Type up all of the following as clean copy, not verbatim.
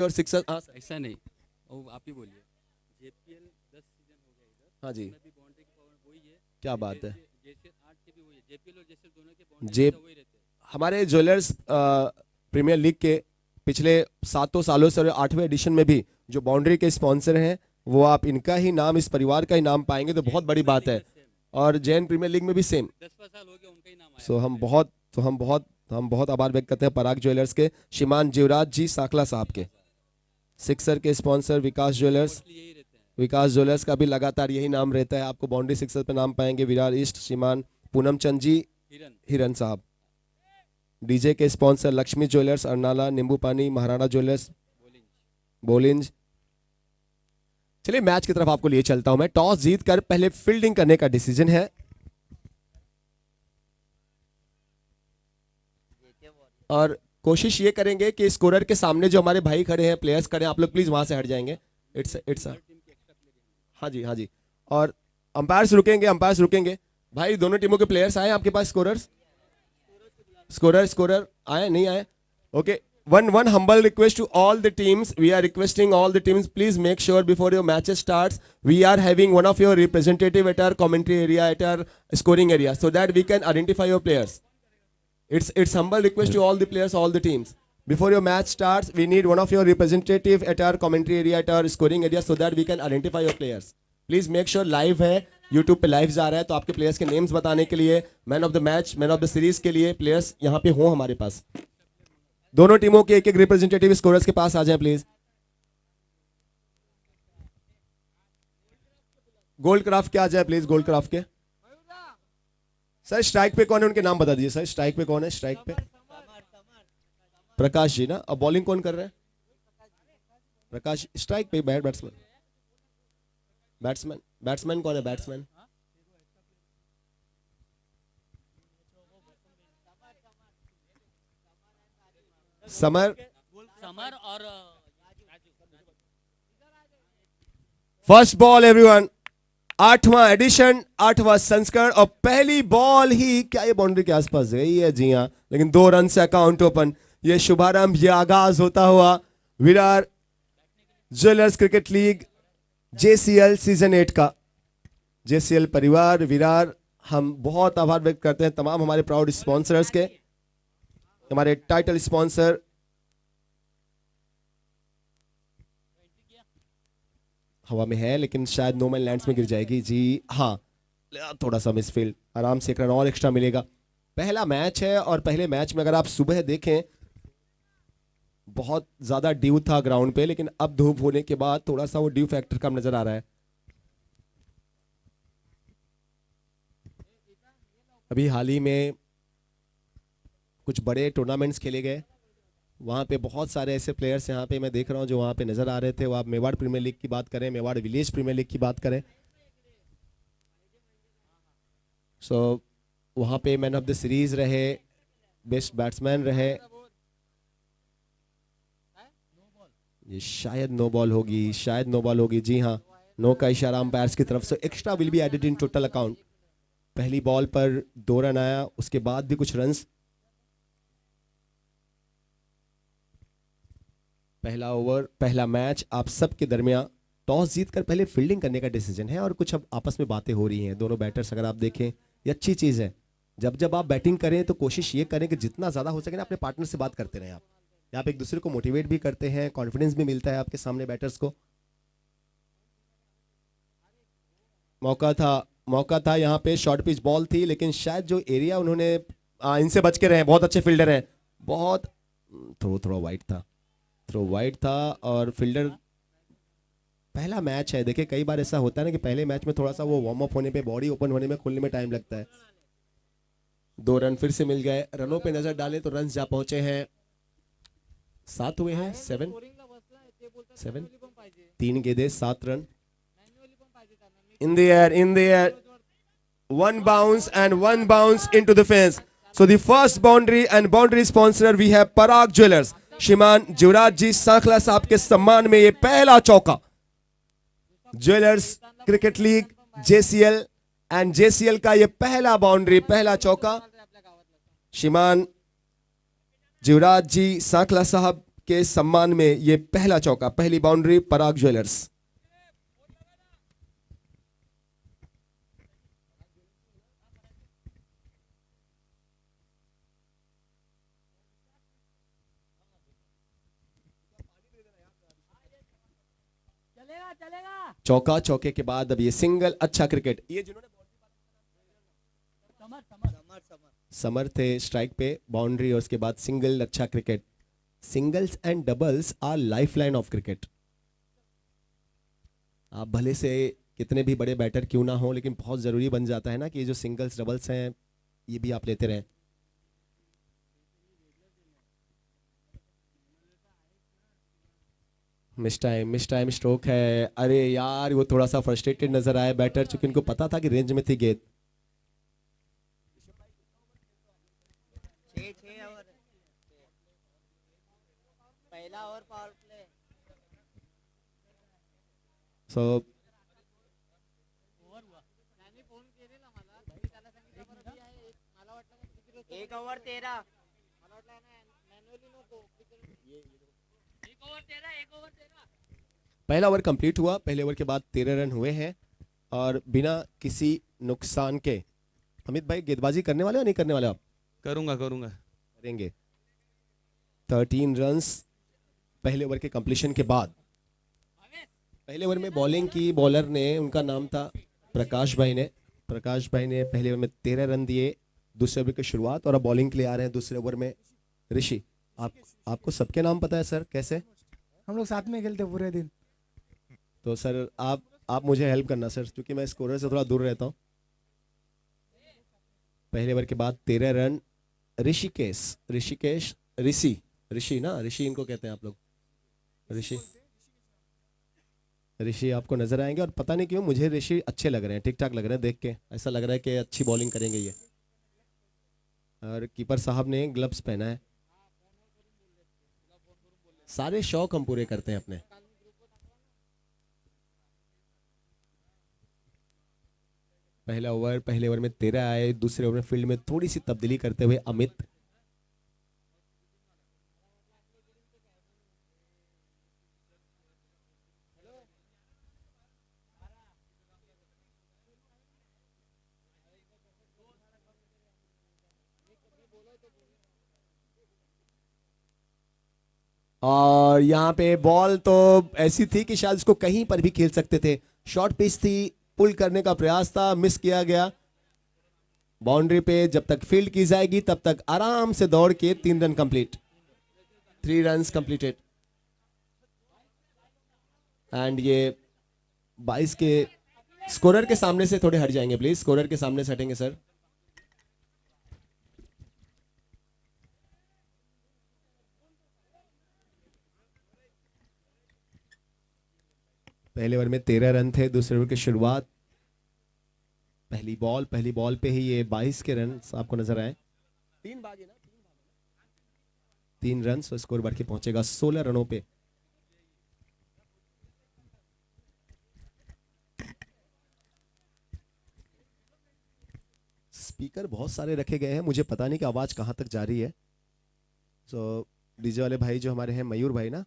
और सिक्सर। हाँ ऐसा नहीं, वो आप ही बोलिए। जेपीएल 10 सीजन हो गया इधर। हाँ जी, उसमें भी बाउंड्री की पावर वही है। क्या बात है। जैसे 8 के भी वही है, जेपीएल और जैसे दोनों के बाउंड्री जे हमेशा वही रहते हैं। हमारे ज्वेलर्स प्रीमियर लीग के पिछले 7 सालों से और 8वें एडिशन में भी जो बाउंड्री के स्पॉन्सर हैं, वो आप इनका ही नाम, इस परिवार का ही नाम पाएंगे, तो बहुत बड़ी बात है। और जैन प्रीमियर लीग में भी सेम। 10 साल हो गया उनका ही नाम आया। सो हम बहुत आभार व्यक्त करते हैं पराग ज्वेलर्स के श्रीमान जीवराज जी सांखला साहब के। सिक्सर के स्पॉन्सर विकास ज्वेलर्स। Mostly यही रहते हैं। विकास ज्वेलर्स का भी लगातार यही नाम रहता है। आपको बाउंड्री सिक्सर पे नाम पाएंगे विरार ईस्ट श्रीमान पूनम चंद जी हिरन हिरन साहब। डीजे के स्पॉन्सर लक्ष्मी ज्वेलर्स अरनाला, नींबू पानी, महाराणा ज्वेलर्स बोलिंज। चलिए मैच की तरफ आपको लिए चलता हूं मैं। टॉस जीतकर पहले फील्डिंग करने का डिसीजन है। और कोशिश ये करेंगे कि स्कोरर के सामने जो हमारे भाई खड़े हैं, प्लेयर्स खड़े हैं, आप लोग प्लीज वहां से हट जाएंगे। इट्स हाँ जी। और अंपायर्स रुकेंगे। भाई दोनों टीमों के प्लेयर्स आए आपके पास? स्कोरर आए नहीं आए? Okay, one humble request to all the teams. We are requesting all the teams, please make sure before your matches starts we are having one of your representative at our commentary area, at our scoring area, so that we can identify your players. It's humble request to all the players, all the teams. Before your match starts, we need one of your representative at our commentary area, at our scoring area, so that we can identify your players. Please make sure live है, YouTube पे live जा रहा है, तो आपके players के names बताने के लिए, man of the match, man of the series के लिए प्लेयर्स यहाँ पे हों हमारे पास। दोनों टीमों के एक रिप्रेजेंटेटिव स्कोरर्स के पास आ जाएं प्लीज। गोल्ड क्राफ्ट के आ जाए प्लीज, गोल्ड क्राफ्ट के। सर स्ट्राइक पे कौन है, उनके नाम बता दीजिए सर। स्ट्राइक पे कौन है? स्ट्राइक पे प्रकाश जी ना। अब बॉलिंग कौन कर रहे हैं? प्रकाश। स्ट्राइक पे बैट्समैन कौन है? बैट्समैन समर और फर्स्ट बॉल एवरीवन। 8वां एडिशन, 8वां संस्करण, और पहली बॉल ही क्या ये बाउंड्री के आसपास गई है? जी हाँ, लेकिन 2 रन से अकाउंट ओपन। ये शुभारंभ, ये आगाज होता हुआ Virar jewellers cricket league JCL season 8 का। JCL परिवार विरार, हम बहुत आभार व्यक्त करते हैं तमाम हमारे प्राउड स्पॉन्सर्स के। हमारे टाइटल स्पॉन्सर हवा में है, लेकिन शायद नो मैन लैंड्स में गिर जाएगी। जी हाँ, थोड़ा सा मिसफील्ड, आराम से 1 रन और एक्स्ट्रा मिलेगा। पहला मैच है, और पहले मैच में अगर आप सुबह देखें बहुत ज्यादा ड्यू था ग्राउंड पे, लेकिन अब धूप होने के बाद थोड़ा सा वो ड्यू फैक्टर कम नजर आ रहा है। अभी हाल ही में कुछ बड़े टूर्नामेंट्स खेले गए, वहाँ पे बहुत सारे ऐसे प्लेयर्स यहाँ पे मैं देख रहा हूँ जो वहाँ पे नज़र आ रहे थे। वो आप मेवाड़ प्रीमियर लीग की बात करें, मेवाड़ विलेज प्रीमियर लीग की बात करें, सो वहाँ पे मैन ऑफ द सीरीज रहे, बेस्ट बैट्समैन रहे। ये शायद नो बॉल होगी। जी हाँ, नो का इशारा अंपायर्स की तरफ से। Extra will be added in total account. पहली बॉल पर 2 रन आया, उसके बाद भी कुछ रन्स। पहला ओवर, पहला मैच आप सबके दरमियान। टॉस जीतकर पहले फील्डिंग करने का डिसीजन है, और कुछ अब आपस में बातें हो रही हैं दोनों बैटर्स। अगर आप देखें, ये अच्छी चीज़ है। जब आप बैटिंग करें तो कोशिश ये करें कि जितना ज़्यादा हो सके ना अपने पार्टनर से बात करते रहें। आप एक दूसरे को मोटिवेट भी करते हैं, कॉन्फिडेंस भी मिलता है आपके सामने बैटर्स को। मौका था यहाँ पे, शॉर्ट पिच बॉल थी, लेकिन शायद जो एरिया उन्होंने इनसे बच के रहे। बहुत अच्छे फील्डर हैं, बहुत। थ्रो वाइड था और फील्डर। पहला मैच है, देखिए कई बार ऐसा होता है ना कि पहले मैच में थोड़ा सा वो वार्म अप होने पे, बॉडी ओपन होने में, खुलने में टाइम लगता है। 2 रन फिर से मिल गए। रनों पे नजर डालें तो रन जा पहुंचे हैं, 7 हुए हैं। 7 3 गेंदें 7 run. In the air, 1 bounce and 1 bounce into the fence. So the first boundary and boundary sponsor we have Parag jewellers, श्रीमान जीवराज जी सांखला साहब के सम्मान में ये पहला चौका। ज्वेलर्स क्रिकेट लीग JCL का ये पहला बाउंड्री, पहला चौका। श्रीमान जीवराज जी सांखला साहब के सम्मान में ये पहला चौका, पहली बाउंड्री पराग ज्वेलर्स। चौका, चौके के बाद अब ये सिंगल। अच्छा क्रिकेट। ये जिन्होंने समर थे स्ट्राइक पे, बाउंड्री और उसके बाद सिंगल। अच्छा cricket. Singles and doubles are lifeline of cricket. आप भले से कितने भी बड़े बैटर क्यों ना हो, लेकिन बहुत जरूरी बन जाता है ना कि ये जो सिंगल्स डबल्स हैं ये भी आप लेते रहें। मिस टाइम स्ट्रोक है। अरे यार वो थोड़ा सा फ्रस्ट्रेटेड नजर आया बैटर, चूंकि इनको पता था कि रेंज में थी गेंद। पहला ओवर पावर प्ले। सो एक ओवर 13। पहला ओवर कंप्लीट हुआ। पहले ओवर के बाद 13 रन हुए हैं और बिना किसी नुकसान के। अमित भाई गेंदबाजी करने वाले हो नहीं करने वाले आप? करूंगा करेंगे। 13 रन्स पहले ओवर के कंप्लीशन के बाद। पहले ओवर में बॉलिंग की, बॉलर ने, उनका नाम था प्रकाश भाई ने पहले ओवर में 13 रन दिए। दूसरे ओवर की शुरुआत और अब बॉलिंग के लिए आ रहे हैं दूसरे ओवर में ऋषि। आपको सबके नाम पता है सर? कैसे? हम लोग साथ में खेलते पूरे दिन। तो सर आप मुझे हेल्प करना सर, क्योंकि मैं स्कोरर से थोड़ा दूर रहता हूँ। पहले ओवर के बाद 13 रन। ऋषिकेश ऋषि इनको कहते हैं आप लोग। ऋषि आपको नजर आएंगे और पता नहीं क्यों मुझे ऋषि अच्छे लग रहे हैं, ठीक ठाक लग रहे हैं देख के। ऐसा लग रहा है कि अच्छी बॉलिंग करेंगे ये। और कीपर साहब ने ग्लव्स पहना है। सारे शौक हम पूरे करते हैं अपने। पहले ओवर में 13 आए। दूसरे ओवर में फील्ड में थोड़ी सी तब्दीली करते हुए अमित। और यहाँ पे बॉल तो ऐसी थी कि शायद इसको कहीं पर भी खेल सकते थे। शॉर्ट पिच थी, पुल करने का प्रयास था, मिस किया गया। बाउंड्री पे जब तक फील्ड की जाएगी तब तक आराम से दौड़ के 3 run complete. 3 runs completed. And ये 22 के स्कोरर के सामने से थोड़े हट जाएंगे प्लीज। स्कोरर के सामने से हटेंगे सर। पहले ओवर में 13 रन थे। दूसरे ओवर की शुरुआत, पहली बॉल पे ही ये 22 के रन आपको नजर आए। 3 रन। स्कोर बढ़ के पहुंचेगा 16 रनों पे। स्पीकर बहुत सारे रखे गए हैं, मुझे पता नहीं कि आवाज कहां तक जा रही है। तो डीजे वाले भाई जो हमारे हैं, मयूर भाई ना,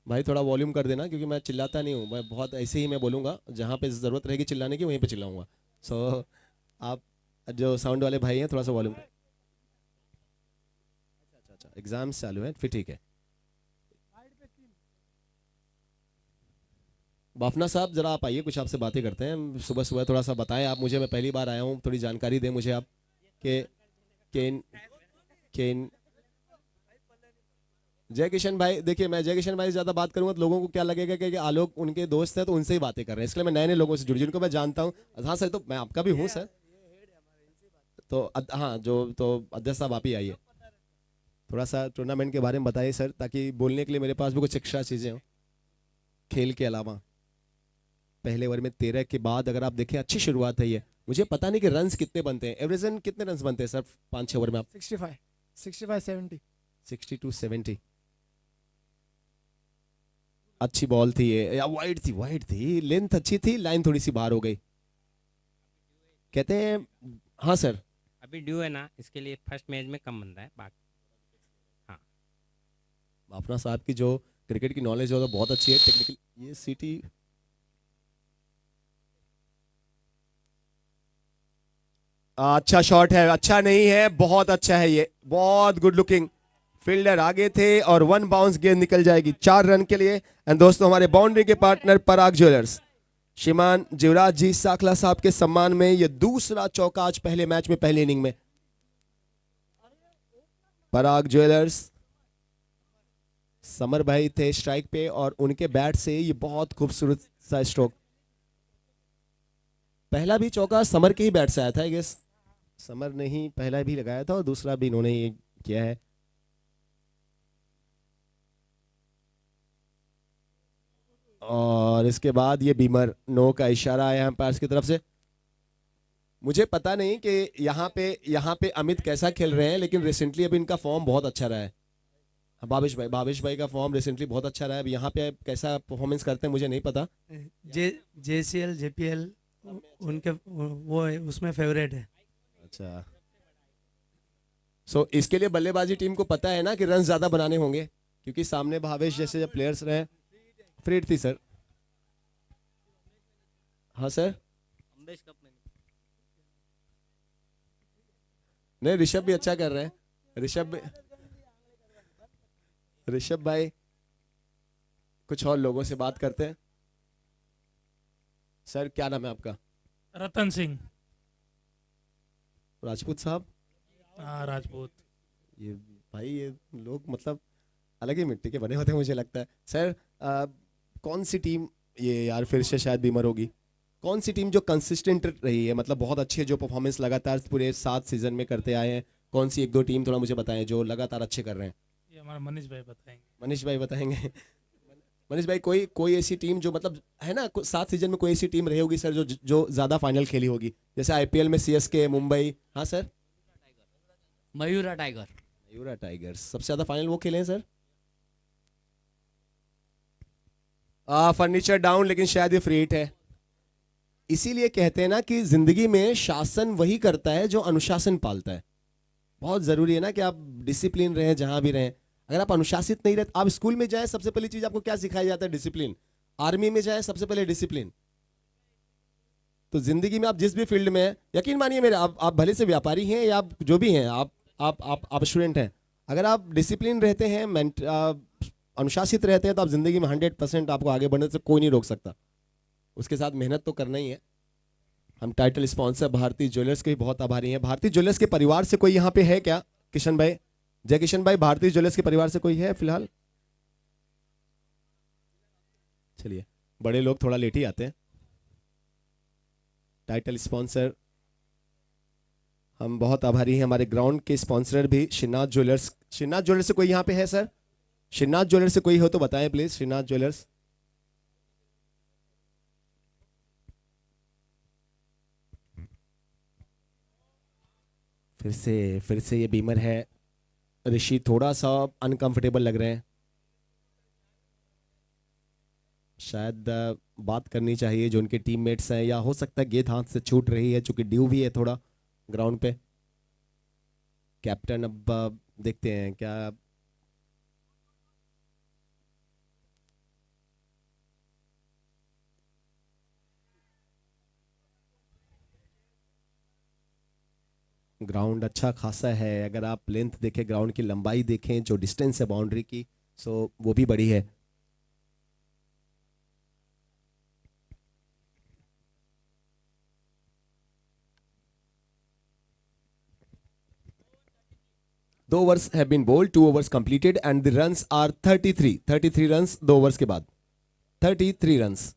भाई थोड़ा वॉल्यूम कर देना, क्योंकि मैं चिल्लाता नहीं हूँ। मैं बहुत ऐसे ही मैं बोलूँगा, जहाँ पे ज़रूरत रहेगी चिल्लाने की वहीं पे चिल्लाऊंगा। सो आप जो साउंड वाले भाई हैं थोड़ा सा वॉल्यूम। अच्छा एग्जाम्स चालू है, फिर ठीक है। बाफना साहब जरा आप आइए, कुछ आपसे बातें करते हैं। सुबह सुबह थोड़ा सा बताएं आप मुझे, मैं पहली बार आया हूँ, थोड़ी जानकारी दें मुझे आप के जय किशन भाई। देखिए मैं जय किशन भाई से ज़्यादा बात करूंगा तो लोगों को क्या लगेगा कि आलोक उनके दोस्त हैं तो उनसे ही बातें कर रहे हैं, इसलिए मैं नए नए लोगों से जुड़ी, जिनको मैं जानता हूँ। हाँ सर, तो मैं आपका भी हूँ सर। तो हाँ, जो तो अध्यक्ष साहब आप ही आइए, थोड़ा सा टूर्नामेंट के बारे में बताइए सर, ताकि बोलने के लिए मेरे पास भी कुछ एक्स्ट्रा चीज़ें हों खेल के अलावा। पहले ओवर में 13 के बाद अगर आप देखें अच्छी शुरुआत है ये। मुझे पता नहीं कि रन्स कितने बनते हैं, एवरेज रन कितने रन्स बनते हैं सर 5-6 ओवर में आप? 65-70। 62-70। अच्छी बॉल थी ये, या वाइड थी, लेंथ अच्छी थी, लाइन थोड़ी सी बाहर हो गई कहते हैं। हाँ सर, अभी ड्यू है ना, इसके लिए फर्स्ट मैच में कम बंदा है बाकी। हाँ बाफना साहब की जो क्रिकेट की नॉलेज है वो तो बहुत अच्छी है। टेक्निकल ये सिटी अच्छा शॉट है, अच्छा नहीं है, बहुत अच्छा है, ये बहुत गुड लुकिंग फील्डर आगे थे और वन बाउंस गेंद निकल जाएगी 4 रन के लिए। एंड दोस्तों हमारे बाउंड्री के पार्टनर पराग ज्वेलर्स श्रीमान जीवराज जी साखला साहब के सम्मान में ये दूसरा चौका आज पहले मैच में पहली इनिंग में। पराग ज्वेलर्स समर भाई थे स्ट्राइक पे और उनके बैट से ये बहुत खूबसूरत सा स्ट्रोक। पहला भी चौका समर के ही बैट से आया था आई गेस, समर ने ही पहला भी लगाया था और दूसरा भी इन्होंने ये किया है। और इसके बाद ये बीमर नो का इशारा आया अंपायर की तरफ से। मुझे पता नहीं कि यहाँ पे अमित कैसा खेल रहे हैं, लेकिन रिसेंटली अभी इनका फॉर्म बहुत अच्छा रहा है। भावेश भाई का फॉर्म रिसेंटली बहुत अच्छा रहा है। अभी यहाँ पे कैसा परफॉर्मेंस करते हैं मुझे नहीं पता। JCL JPL उनके वो है, उसमें फेवरेट है। अच्छा सो इसके लिए बल्लेबाजी टीम को पता है ना कि रन ज्यादा बनाने होंगे, क्योंकि सामने भावेश जैसे जब प्लेयर्स रहे। फ्रीड थी सर। हाँ सर। नहीं ऋषभ भी अच्छा कर रहे हैं। ऋषभ भाई कुछ और लोगों से बात करते हैं। सर क्या नाम है आपका? रतन सिंह। राजपूत साहब। हाँ राजपूत। ये भाई ये लोग मतलब अलग ही मिट्टी के बने होते हैं मुझे लगता है। सर कौन सी टीम ये यार फिर से शायद बीमर होगी, कौन सी टीम जो कंसिस्टेंट रही है, मतलब बहुत अच्छे जो परफॉर्मेंस लगातार पूरे 7 सीजन में करते आए हैं, कौन सी 1-2 टीम थोड़ा मुझे बताएं जो लगातार अच्छे कर रहे हैं? ये हमारा मनीष भाई बताएंगे। मनीष भाई बताएंगे। मनीष भाई कोई ऐसी टीम जो मतलब है ना 7 सीजन में कोई ऐसी टीम रही होगी सर जो ज्यादा फाइनल खेली होगी, जैसे IPL में CSK मुंबई। हाँ sir. Mayura tiger. Mayura tigers सबसे ज्यादा फाइनल वो खेले हैं सर। फर्नीचर डाउन, लेकिन शायद ये फ्री हिट है। इसीलिए कहते हैं ना कि जिंदगी में शासन वही करता है जो अनुशासन पालता है। बहुत जरूरी है ना कि आप डिसिप्लिन रहें जहां भी रहें। अगर आप अनुशासित नहीं रहते, आप स्कूल में जाए सबसे पहली चीज आपको क्या सिखाया जाता है? डिसिप्लिन। आर्मी में जाए सबसे पहले डिसिप्लिन। तो जिंदगी में आप जिस भी फील्ड में हैं, यकीन मानिए मेरे, आप भले से व्यापारी हैं या आप जो भी हैं, आप स्टूडेंट हैं, अगर आप डिसिप्लिन रहते हैं, अनुशासित रहते हैं, तो आप जिंदगी में 100% आपको आगे बढ़ने से कोई नहीं रोक सकता। उसके साथ मेहनत तो करना ही है। हम टाइटल स्पॉन्सर भारतीय ज्वेलर्स के भी बहुत आभारी हैं। भारतीय ज्वेलर्स के परिवार से कोई यहाँ पे है क्या? किशन भाई, जय किशन भाई, भारतीय ज्वेलर्स के परिवार से कोई है फिलहाल? चलिए, बड़े लोग थोड़ा लेट ही आते हैं। टाइटल स्पॉन्सर हम बहुत आभारी हैं। हमारे ग्राउंड के स्पॉन्सर भी श्रीनाथ ज्वेलर्स। श्रीनाथ ज्वेलर्स से कोई यहाँ पे है सर? श्रीनाथ ज्वेलर्स से कोई हो तो बताएं प्लीज। श्रीनाथ ज्वेलर्स। फिर से ये बीमर है। ऋषि थोड़ा सा अनकंफर्टेबल लग रहे हैं, शायद बात करनी चाहिए जो उनके टीममेट्स हैं, या हो सकता है गेंद हाथ से छूट रही है, चूंकि ड्यू भी है थोड़ा ग्राउंड पे। कैप्टन अब देखते हैं क्या। ग्राउंड अच्छा खासा है, अगर आप लेंथ देखें, ग्राउंड की लंबाई देखें, जो डिस्टेंस है बाउंड्री की, सो वो भी बड़ी है। दो overs have been bowled, 2 overs completed and the runs are 33 runs 2 overs के बाद 33 runs।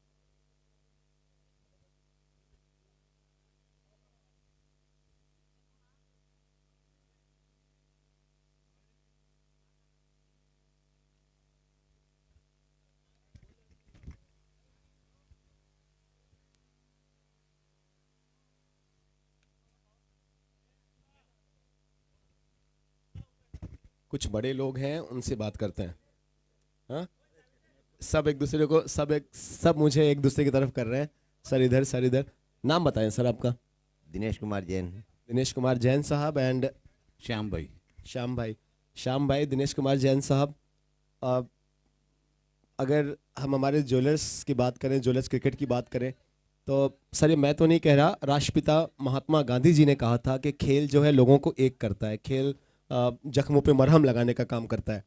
कुछ बड़े लोग हैं, उनसे बात करते हैं। हाँ, सब एक दूसरे को सब मुझे एक दूसरे की तरफ कर रहे हैं। सर इधर, सर इधर। नाम बताएं सर आपका? दिनेश कुमार जैन। दिनेश कुमार जैन साहब एंड श्याम भाई। श्याम भाई, दिनेश कुमार जैन साहब। अगर हम हमारे ज्वेलर्स की बात करें, ज्वेलर्स क्रिकेट की बात करें, तो सर ये मैं तो नहीं कह रहा, राष्ट्रपिता महात्मा गांधी जी ने कहा था कि खेल जो है लोगों को एक करता है, खेल जख्मों पे मरहम लगाने का काम करता है।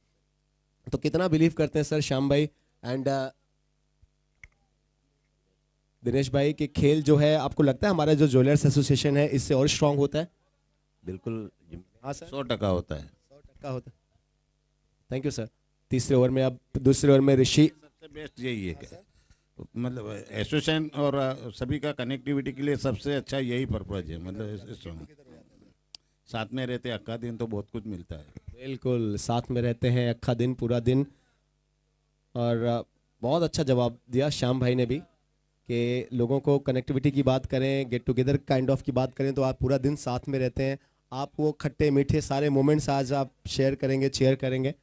तो कितना बिलीव करते हैं सर श्याम भाई एंड दिनेश भाई कि खेल जो है, आपको लगता है हमारा जो ज्वेलर्स एसोसिएशन है इससे और स्ट्रांग होता है? बिल्कुल हाँ सर, 100% होता है। 100% होता है। Thank you sir. तीसरे ओवर में, अब दूसरे ओवर में ऋषि। सबसे बेस्ट यही है कि मतलब एसोसिएशन और सभी का कनेक्टिविटी के लिए सबसे अच्छा यही पर्पज है। मतलब साथ में रहते अक्का दिन तो बहुत कुछ मिलता है। बिल्कुल, साथ में रहते हैं अक्खा दिन पूरा दिन। और बहुत अच्छा जवाब दिया श्याम भाई ने भी कि लोगों को कनेक्टिविटी की बात करें, गेट टुगेदर काइंड ऑफ की बात करें, तो आप पूरा दिन साथ में रहते हैं। आप वो खट्टे मीठे सारे मोमेंट्स आज आप शेयर करेंगे, शेयर करेंगे।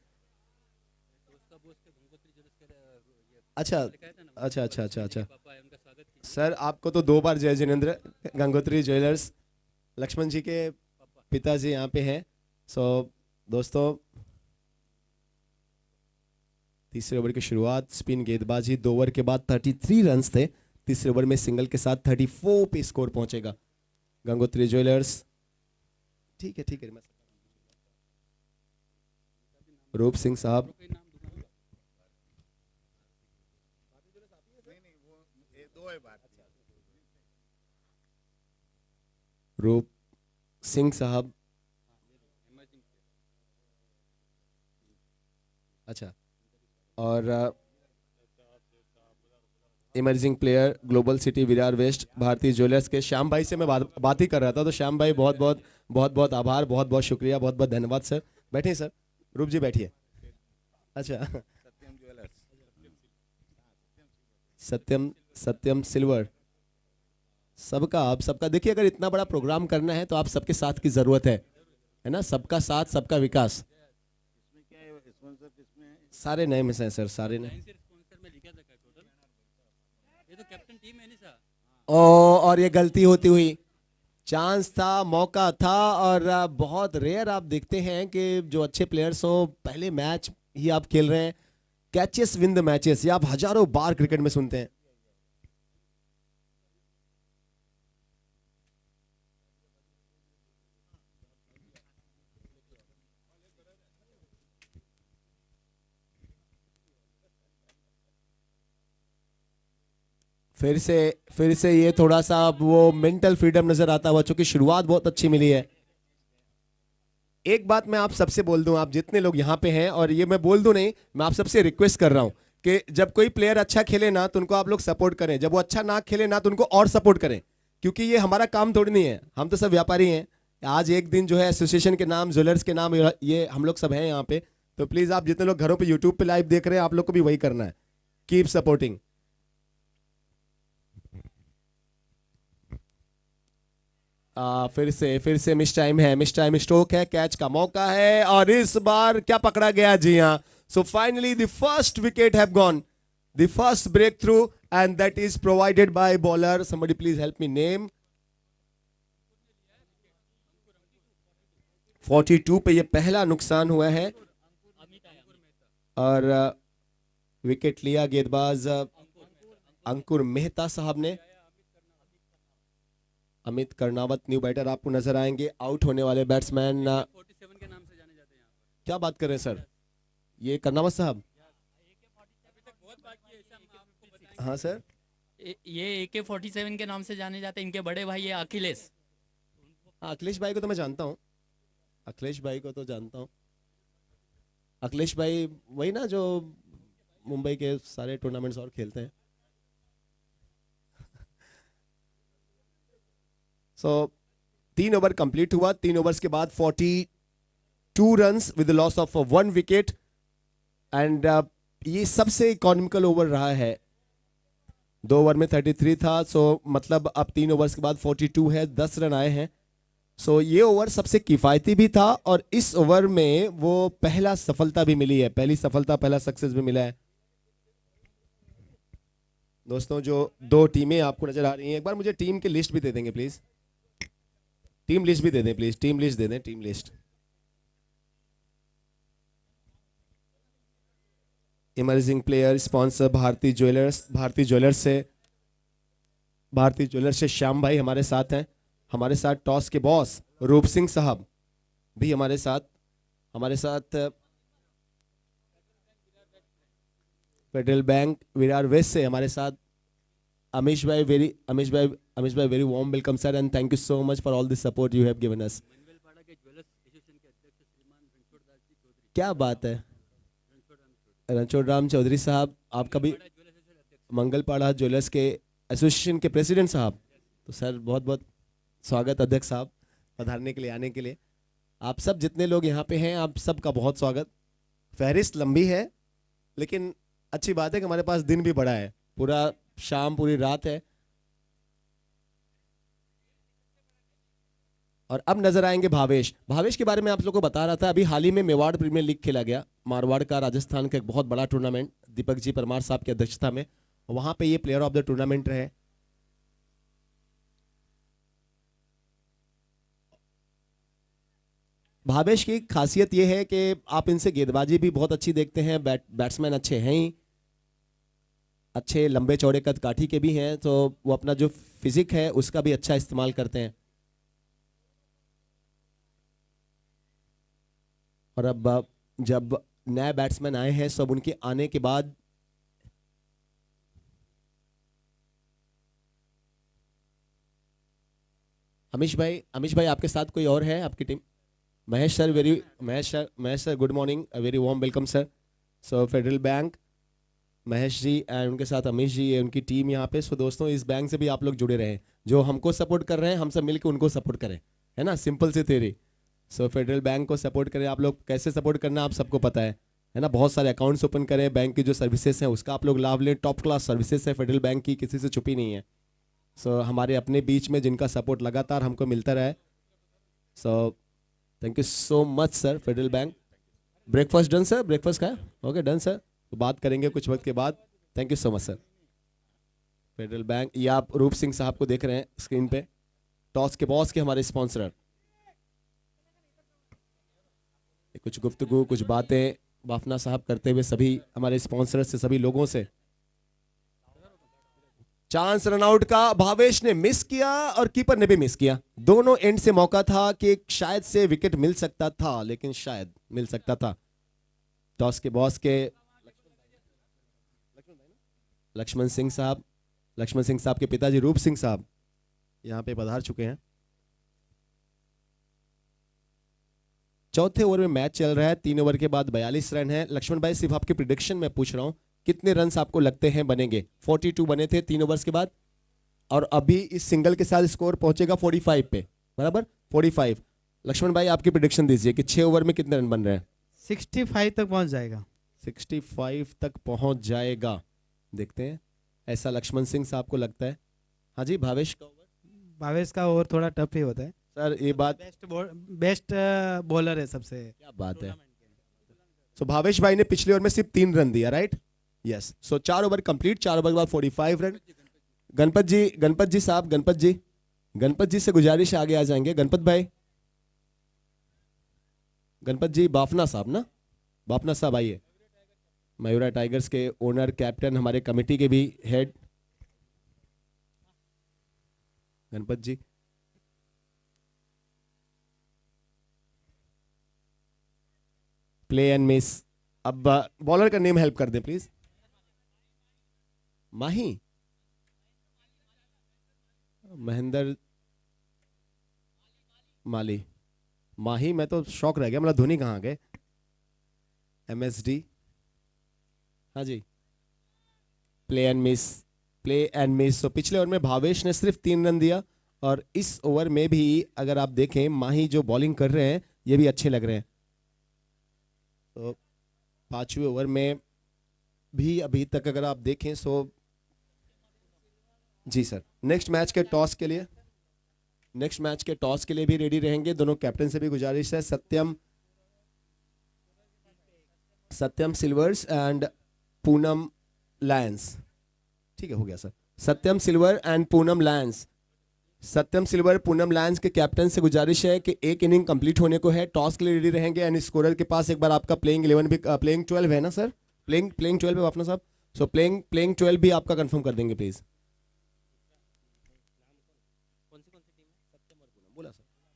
अच्छा अच्छा अच्छा अच्छा अच्छा सर, आपको तो 2 बार जय जिनेंद्र। गंगोत्री ज्वेलर्स, लक्ष्मण जी के पिताजी यहाँ पे हैं। सो दोस्तों, तीसरे ओवर की शुरुआत, स्पिन गेंदबाजी, 2 ओवर के बाद 33 रन्स थे। तीसरे ओवर में सिंगल के साथ 34 पे स्कोर पहुंचेगा गंगोत्री ज्वेलर्स। ठीक है, ठीक है। रूप सिंह साहब, रूप सिंह साहब, अच्छा, और emerging player global city Virar west Bharatiya jewellers के श्याम भाई से मैं बात ही कर रहा था। तो श्याम भाई बहुत बहुत आभार, बहुत बहुत शुक्रिया, बहुत बहुत धन्यवाद सर। बैठिए सर, रूप जी बैठिए। अच्छा, सत्यम सिल्वर, सबका, आप सबका देखिए, अगर इतना बड़ा प्रोग्राम करना है तो आप सबके साथ की जरूरत है ना, सबका साथ, सबका विकास। सारे नए मिस हैं सर, सारे नए। ये तो कैप्टन टीम है नहीं सर। और ये गलती होती हुई, चांस था, मौका था, और बहुत रेयर आप देखते हैं कि जो अच्छे प्लेयर्स हो, पहले मैच ही आप खेल रहे हैं, कैचेस विन द मैचेस, ये आप हजारों बार क्रिकेट में सुनते हैं। फिर से ये थोड़ा सा वो मेंटल फ्रीडम नजर आता हुआ, चूंकि शुरुआत बहुत अच्छी मिली है। एक बात मैं आप सबसे बोल दूं, आप जितने लोग यहाँ पे हैं, और ये मैं बोल दूं नहीं, मैं आप सबसे रिक्वेस्ट कर रहा हूं कि जब कोई प्लेयर अच्छा खेले ना तो उनको आप लोग सपोर्ट करें, जब वो अच्छा ना खेले ना तो उनको और सपोर्ट करें, क्योंकि ये हमारा काम थोड़ी नहीं है, हम तो सब व्यापारी हैं। आज एक दिन जो है एसोसिएशन के नाम, ज्वेलर्स के नाम, ये हम लोग सब हैं यहाँ पे। तो प्लीज आप जितने लोग घरों पे यूट्यूब पे लाइव देख रहे हैं, आप लोग को भी वही करना है, कीप सपोर्टिंग। फिर से मिस टाइम है, मिस टाइम स्ट्रोक है, कैच का मौका है, और इस बार क्या पकड़ा गया, जी हाँ। So finally the first wicket have gone, the first breakthrough, and that is provided by bowler, somebody please help me name. 42 पे ये पहला नुकसान हुआ है, और विकेट लिया गेंदबाज अंकुर मेहता साहब ने। अमित कर्णावत न्यू बैटर आपको नजर आएंगे, आउट होने वाले बैट्समैन। 47 के नाम से जाने जाते हैं यहाँ पर। क्या बात कर रहे हैं सर, ये कर्णावत साहब? हाँ सर, ये AK-47 के नाम से जाने जाते हैं, इनके बड़े भाई है अखिलेश। अखिलेश भाई को तो मैं जानता हूँ, अखिलेश भाई को तो जानता हूँ। अखिलेश भाई वही ना जो मुंबई के सारे टूर्नामेंट्स और खेलते हैं। सो 3 ओवर कंप्लीट हुआ, 3 ओवर्स के बाद 42 runs with loss of 1 wicket, and ये सबसे इकोनॉमिकल ओवर रहा है। 2 ओवर में 33 था, सो मतलब अब 3 ओवर्स के बाद 42 है, 10 रन आए हैं। सो ये ओवर सबसे किफायती भी था, और इस ओवर में वो पहला सफलता भी मिली है, पहली सफलता, पहला सक्सेस भी मिला है। दोस्तों, जो 2 टीमें आपको नजर आ रही हैं, एक बार मुझे टीम की लिस्ट भी दे देंगे प्लीज, टीम लिस्ट भी दे दें प्लीज, टीम लिस्ट दे दें, team list. Emerging player sponsor Bharati jewellers से श्याम भाई हमारे साथ हैं। हमारे साथ टॉस के बॉस रूप सिंह साहब भी हमारे साथ फेडरल बैंक विरार वेस्ट से हमारे साथ अमीश भाई very warm welcome sir and thank you so much for all this support you have given us. Mangalpada के ज्वेलर्स एसोसिएशन के अध्यक्ष श्रीमान रणछोड़ दास जी चौधरी। क्या बात है रणछोड़ राम चौधरी साहब, आपका भी मंगलपाड़ा ज्वेलर्स के एसोसिएशन के प्रेसिडेंट साहब। तो सर बहुत बहुत स्वागत अध्यक्ष साहब पधारने के लिए, आने के लिए। आप सब जितने लोग यहाँ पे हैं आप सबका बहुत स्वागत। फहरिस्त लंबी है लेकिन अच्छी बात है कि हमारे पास दिन भी बड़ा है, पूरा शाम पूरी रात है। और अब नजर आएंगे भावेश के बारे में आप लोगों को बता रहा था। अभी हाल ही में मेवाड़ प्रीमियर लीग खेला गया, मारवाड़ का राजस्थान का एक बहुत बड़ा टूर्नामेंट दीपक जी परमार साहब की अध्यक्षता में, वहां पे ये प्लेयर ऑफ द टूर्नामेंट रहे। भावेश की खासियत ये है कि आप इनसे गेंदबाजी भी बहुत अच्छी देखते हैं, बैट्समैन अच्छे हैं ही, अच्छे लंबे चौड़े कद काठी के भी हैं, तो वो अपना जो फिजिक है उसका भी अच्छा इस्तेमाल करते हैं। और अब जब नए बैट्समैन आए हैं सब उनके आने के बाद अमीश भाई आपके साथ कोई और है आपकी टीम? Mahesh sir good morning, very warm welcome sir. So Federal Bank Mahesh ji and उनके साथ अमीश जी, ये उनकी टीम यहाँ पे। सो दोस्तों इस बैंक से भी आप लोग जुड़े रहें, जो हमको सपोर्ट कर रहे हैं हम सब मिलकर उनको सपोर्ट करें, है ना, सिंपल सी थ्योरी। सो फेडरल बैंक को सपोर्ट करें। आप लोग कैसे सपोर्ट करना आप सबको पता है ना। बहुत सारे अकाउंट्स ओपन करें, बैंक की जो सर्विसेज हैं उसका आप लोग लाभ लें। टॉप क्लास सर्विसेज है फेडरल बैंक की, किसी से छुपी नहीं है। सो हमारे अपने बीच में जिनका सपोर्ट लगातार हमको मिलता रहे, so thank you so much sir federal bank. Breakfast done sir? Breakfast खाया? ओके डन सर, तो बात करेंगे कुछ वक्त के बाद। Thank you so much sir. Federal bank, ये आप रूप सिंह साहब को देख रहे हैं स्क्रीन पे, टॉस के बॉस के हमारे स्पॉन्सर। कुछ गुफ्तगू कुछ बातें बाफना साहब करते हुए सभी हमारे स्पॉन्सर से, सभी लोगों से। चांस रनआउट का भावेश ने मिस किया और कीपर ने भी मिस किया। दोनों एंड से मौका था कि शायद से विकेट मिल सकता था, लेकिन शायद मिल सकता था। टॉस के बॉस के लक्ष्मण सिंह साहब के पिताजी रूप सिंह साहब यहां पे पधार चुके हैं। चौथे ओवर में मैच चल रहा है, 3 ओवर के बाद 42 रन है। लक्ष्मण भाई सिर्फ आपकी प्रिडिक्शन में पूछ रहा हूं, कितने रन्स आपको लगते हैं बनेंगे? 42 बने थे 3 ओवर्स के बाद, और अभी इस सिंगल के साथ स्कोर पहुंचेगा 45 पे, बराबर 45। लक्ष्मण भाई आपकी प्रिडिक्शन दीजिए कि 6 ओवर में कितने रन बन रहे हैं? 65 तक पहुंच जाएगा। 65 तक पहुंच जाएगा, देखते हैं। ऐसा लक्ष्मण सिंह साहब को लगता है। हाँ जी, भावेश का ओवर थोड़ा टफ ही होता है सर, ये बात बेस्ट बॉलर है सबसे। क्या बात है। सो भावेश भाई ने पिछले ओवर में सिर्फ 3 रन दिया, राइट? यस। सो 4 ओवर कंप्लीट, 4 ओवर के बाद 45 रन। गणपत जी से गुजारिश आगे आ जाएंगे। गणपत जी, बाफना साहब आइए। मयूरा टाइगर्स के ओनर, कैप्टन, हमारे कमेटी के भी head Ganpat ji. Play and miss. अब बॉलर का नेम हेल्प कर दें प्लीज। महेंद्र माही, मैं तो शौक रह गया, मतलब धोनी कहाँ गए? MSD, हाँ जी। Play and miss. तो पिछले ओवर में भावेश ने सिर्फ 3 रन दिया, और इस ओवर में भी अगर आप देखें माही जो बॉलिंग कर रहे हैं ये भी अच्छे लग रहे हैं। तो 5वें ओवर में भी अभी तक अगर आप देखें सो जी सर, नेक्स्ट मैच के टॉस के लिए भी रेडी रहेंगे। दोनों कैप्टन से भी गुजारिश है, सत्यम सिल्वर्स एंड पूनम लायंस। ठीक है, हो गया सर। सत्यम सिल्वर पूनम लायंस के कैप्टन से गुजारिश है कि एक इनिंग कंप्लीट होने को है, टॉस के लिए रेडी रहेंगे। एंड स्कोरर के पास एक बार आपका प्लेइंग 12 है ना सर? प्लेइंग प्लेइंग 12 पे अपना साहब. सो प्लेइंग प्लेइंग 12 भी आपका कंफर्म कर देंगे प्लीज.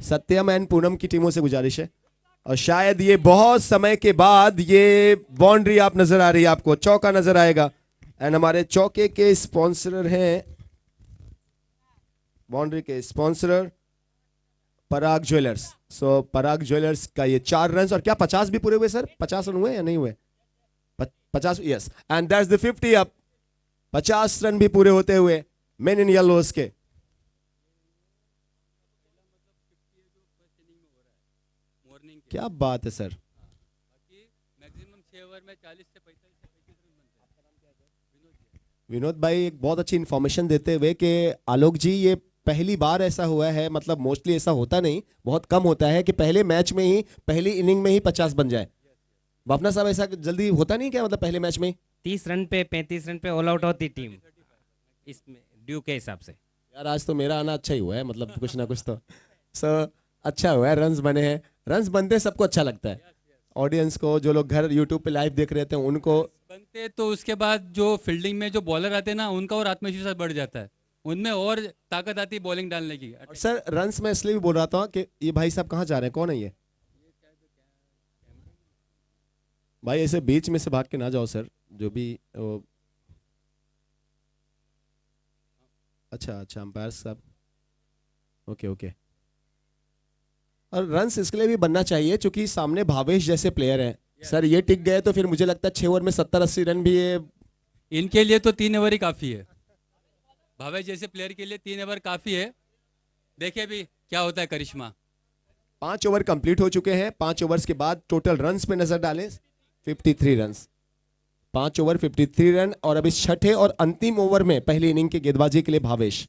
सत्यम एंड पूनम की टीमों से गुजारिश है. और शायद ये बहुत समय के बाद ये बाउंड्री आप नजर आ रही है, आपको चौका नजर आएगा. एंड हमारे चौके के स्पॉन्सरर हैं, बाउंड्री के स्पॉन्सरर पराग ज्वेलर्स. सो पराग ज्वेलर्स का ये 4 रन. और क्या 50 भी पूरे हुए सर? 50 रन हुए या नहीं हुए? 50. Yes, and that's the 50 up. 50 run भी पूरे होते हुए मेन इन येलोस के. मॉर्निंग के क्या बात है सर. बाकी मैक्सिमम 6 ओवर में 40 से 45 से 35 रन बनते हैं. विनोद भाई एक बहुत अच्छी इन्फॉर्मेशन देते हुए कि आलोक जी ये पहली बार ऐसा हुआ है, मतलब मोस्टली ऐसा होता नहीं, बहुत कम होता है कि पहले मैच में ही पहली इनिंग में ही 50 बन जाए. बापना साहब ऐसा जल्दी होता नहीं क्या, मतलब पहले मैच में ही? 30 रन पे 35 रन पे ऑल आउट होती टीम इसमें ड्यू के हिसाब से. यार आज तो मेरा आना अच्छा ही हुआ है, मतलब कुछ ना कुछ तो सर अच्छा हुआ है. रन्स बने हैं, रन्स बनते सबको अच्छा लगता है. ऑडियंस को, जो लोग घर यूट्यूब पे लाइव देख रहे थे उनको. बनते तो उसके बाद जो फील्डिंग में जो बॉलर आते हैं ना, उनका और आत्मविश्वास बढ़ जाता है, उनमें और ताकत आती है बॉलिंग डालने की. और सर रन्स मैं इसलिए भी बोल रहा था कि ये भाई साहब कहाँ जा रहे हैं, कौन है ये भाई? ऐसे बीच में से भाग के ना जाओ सर, जो भी अच्छा अच्छा अंपायर साहब. Okay okay. और रन्स इसके लिए भी बनना चाहिए क्योंकि सामने भावेश जैसे प्लेयर हैं सर. ये टिक गए तो फिर मुझे लगता है 6 ओवर में 70-80 रन भी ये इनके लिए तो 3 ओवर ही काफी है. भावेश जैसे प्लेयर के लिए 3 ओवर काफी है. देखिए भी क्या होता है करिश्मा. 5 ओवर कंप्लीट हो चुके हैं. 5 ओवर्स के बाद टोटल रन्स पे नजर डालें, 53 रन्स. 5 over 53 run. और अभी छठे और अंतिम ओवर में पहली इनिंग की गेंदबाजी के लिए भावेश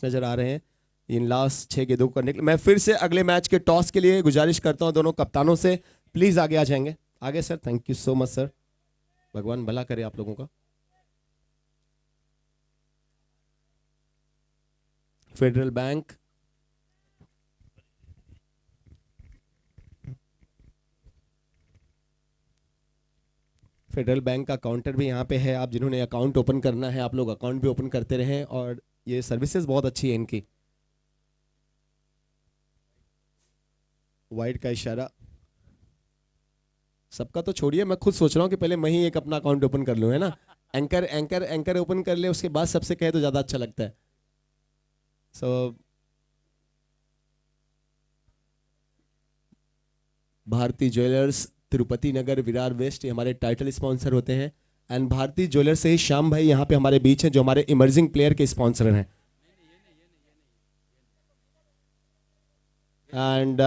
नजर आ रहे हैं इन लास्ट 6 गेंदों को करने के लिए. मैं फिर से अगले मैच के टॉस के लिए गुजारिश करता हूं दोनों कप्तानों से, प्लीज आगे आ जाएंगे. आगे sir. Thank you so much sir. भगवान भला करे आप लोगों का. फेडरल बैंक, फेडरल बैंक का काउंटर भी यहाँ पे है. आप जिन्होंने अकाउंट ओपन करना है, आप लोग अकाउंट भी ओपन करते रहें. और ये सर्विसेज बहुत अच्छी है इनकी. वाइड का इशारा. सबका तो छोड़िए, मैं खुद सोच रहा हूँ कि पहले मैं ही एक अपना अकाउंट ओपन कर लूँ, है ना. एंकर एंकर एंकर ओपन कर ले, उसके बाद सबसे कहे तो ज़्यादा अच्छा लगता है. सो भारती ज्वेलर्स, तिरुपति नगर, विरार वेस्ट, ये हमारे टाइटल स्पॉन्सर होते हैं. एंड भारती ज्वेलर्स से ही श्याम भाई यहाँ पे हमारे बीच हैं, जो हमारे इमर्जिंग प्लेयर के स्पॉन्सर हैं. एंड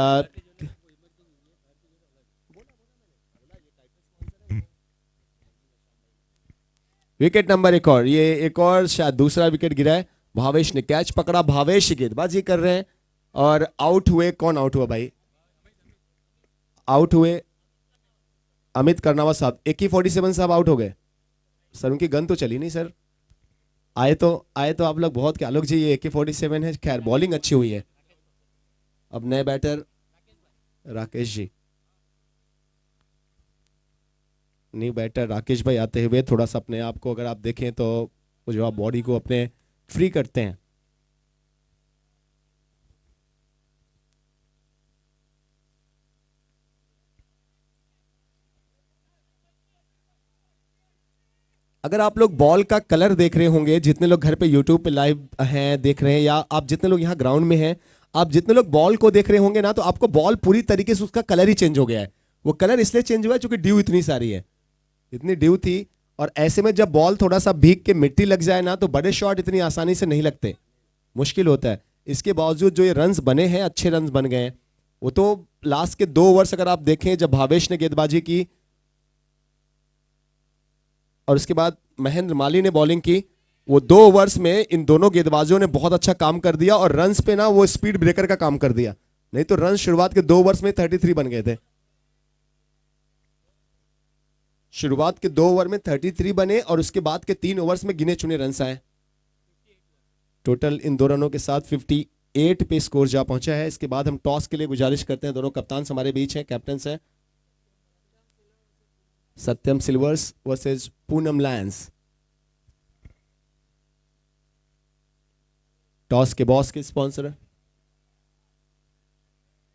विकेट नंबर एक और, ये एक और शायद दूसरा विकेट गिरा है. भावेश ने कैच पकड़ा, भावेश गेंदबाजी कर रहे हैं. और आउट हुए, कौन आउट हुआ भाई? आउट हुए अमित कर्नावा साहब. AK-47 साहब आउट हो गए सर. उनकी गन तो चली नहीं सर. आए तो आप लोग बहुत. क्या आलोक जी ये AK-47 है. खैर बॉलिंग अच्छी हुई है. अब नए batter Rakesh ji, new batter Rakesh भाई आते हुए थोड़ा सा अपने आप को अगर आप देखें तो जो आप बॉडी को अपने फ्री करते हैं. अगर आप लोग बॉल का कलर देख रहे होंगे, जितने लोग घर पे यूट्यूब पे लाइव हैं देख रहे हैं, या आप जितने लोग यहाँ ग्राउंड में हैं, आप जितने लोग बॉल को देख रहे होंगे ना, तो आपको बॉल पूरी तरीके से उसका कलर ही चेंज हो गया है. वो कलर इसलिए चेंज हुआ है क्योंकि ड्यू इतनी सारी है, इतनी ड्यू थी. और ऐसे में जब बॉल थोड़ा सा भीग के मिट्टी लग जाए ना, तो बड़े शॉट इतनी आसानी से नहीं लगते, मुश्किल होता है. इसके बावजूद जो ये रन्स बने हैं, अच्छे रन्स बन गए हैं. वो तो लास्ट के 2 ओवर्स अगर आप देखें, जब भावेश ने गेंदबाजी की और उसके बाद महेंद्र माली ने बॉलिंग की, वो 2 ओवर्स में इन दोनों गेंदबाजों ने बहुत अच्छा काम कर दिया. और रन्स पे ना वो स्पीड ब्रेकर का काम कर दिया. नहीं तो रन शुरुआत के 2 ओवर्स में 33 बन गए थे. शुरुआत के 2 ओवर में 33 बने और उसके बाद के 3 ओवर्स में गिने चुने रन्स आए. टोटल इन 2 रनों के साथ 58 पे स्कोर जा पहुंचा है. इसके बाद हम टॉस के लिए गुजारिश करते हैं. दोनों कप्तान हमारे बीच हैं, कैप्टन हैं. Satyam silvers versus Poonam lions. Toss के बॉस के स्पॉन्सर है,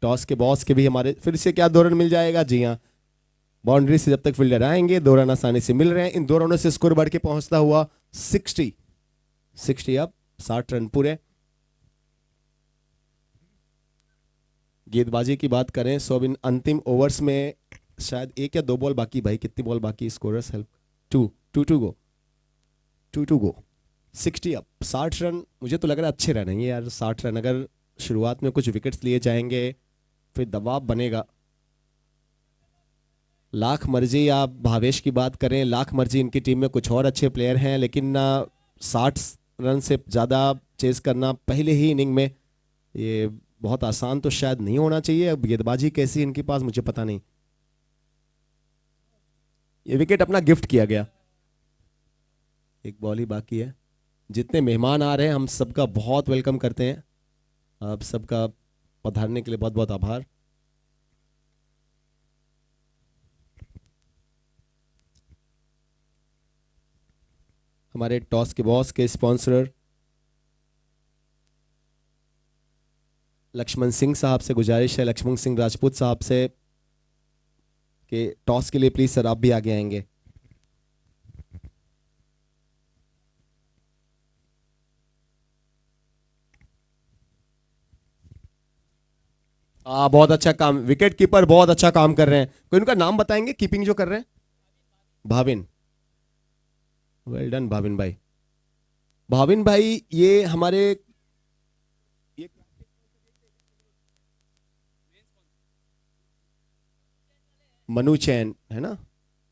टॉस के बॉस के भी हमारे फिर से क्या 2 रन मिल जाएगा? जी हाँ, बाउंड्री से जब तक फील्डर आएंगे 2 रन आसानी से मिल रहे हैं। इन 2 रनों से स्कोर बढ़ के पहुंचता हुआ 60 अब 60 रन पूरे। गेंदबाजी की बात करें सो अब इन अंतिम ओवर्स में शायद 1 या 2 बॉल बाकी। भाई कितनी बॉल बाकी? Scorers help. 2 गो 60 अब 60 रन। मुझे तो लग रहा है अच्छे रन है ये यार 60 रन। अगर शुरुआत में कुछ विकेट्स लिए जाएंगे फिर दबाव बनेगा। लाख मर्जी या भावेश की बात करें, लाख मर्जी इनकी टीम में कुछ और अच्छे प्लेयर हैं, लेकिन 60 रन से ज़्यादा चेस करना पहले ही इनिंग में ये बहुत आसान तो शायद नहीं होना चाहिए। अब गेंदबाजी कैसी इनके पास मुझे पता नहीं। ये विकेट अपना गिफ्ट किया गया। एक बॉल ही बाकी है। जितने मेहमान आ रहे हैं हम सबका बहुत वेलकम करते हैं। आप सबका पधारने के लिए बहुत बहुत आभार। हमारे टॉस के बॉस के स्पॉन्सर लक्ष्मण सिंह साहब से गुजारिश है, लक्ष्मण सिंह राजपूत साहब से कि टॉस के लिए प्लीज सर आप भी आगे आएंगे। बहुत अच्छा काम, विकेट कीपर बहुत अच्छा काम कर रहे हैं। कोई उनका नाम बताएंगे कीपिंग जो कर रहे हैं? भाविन, वेल डन भाविन भाई। भाविन भाई ये हमारे मनु चैन है ना,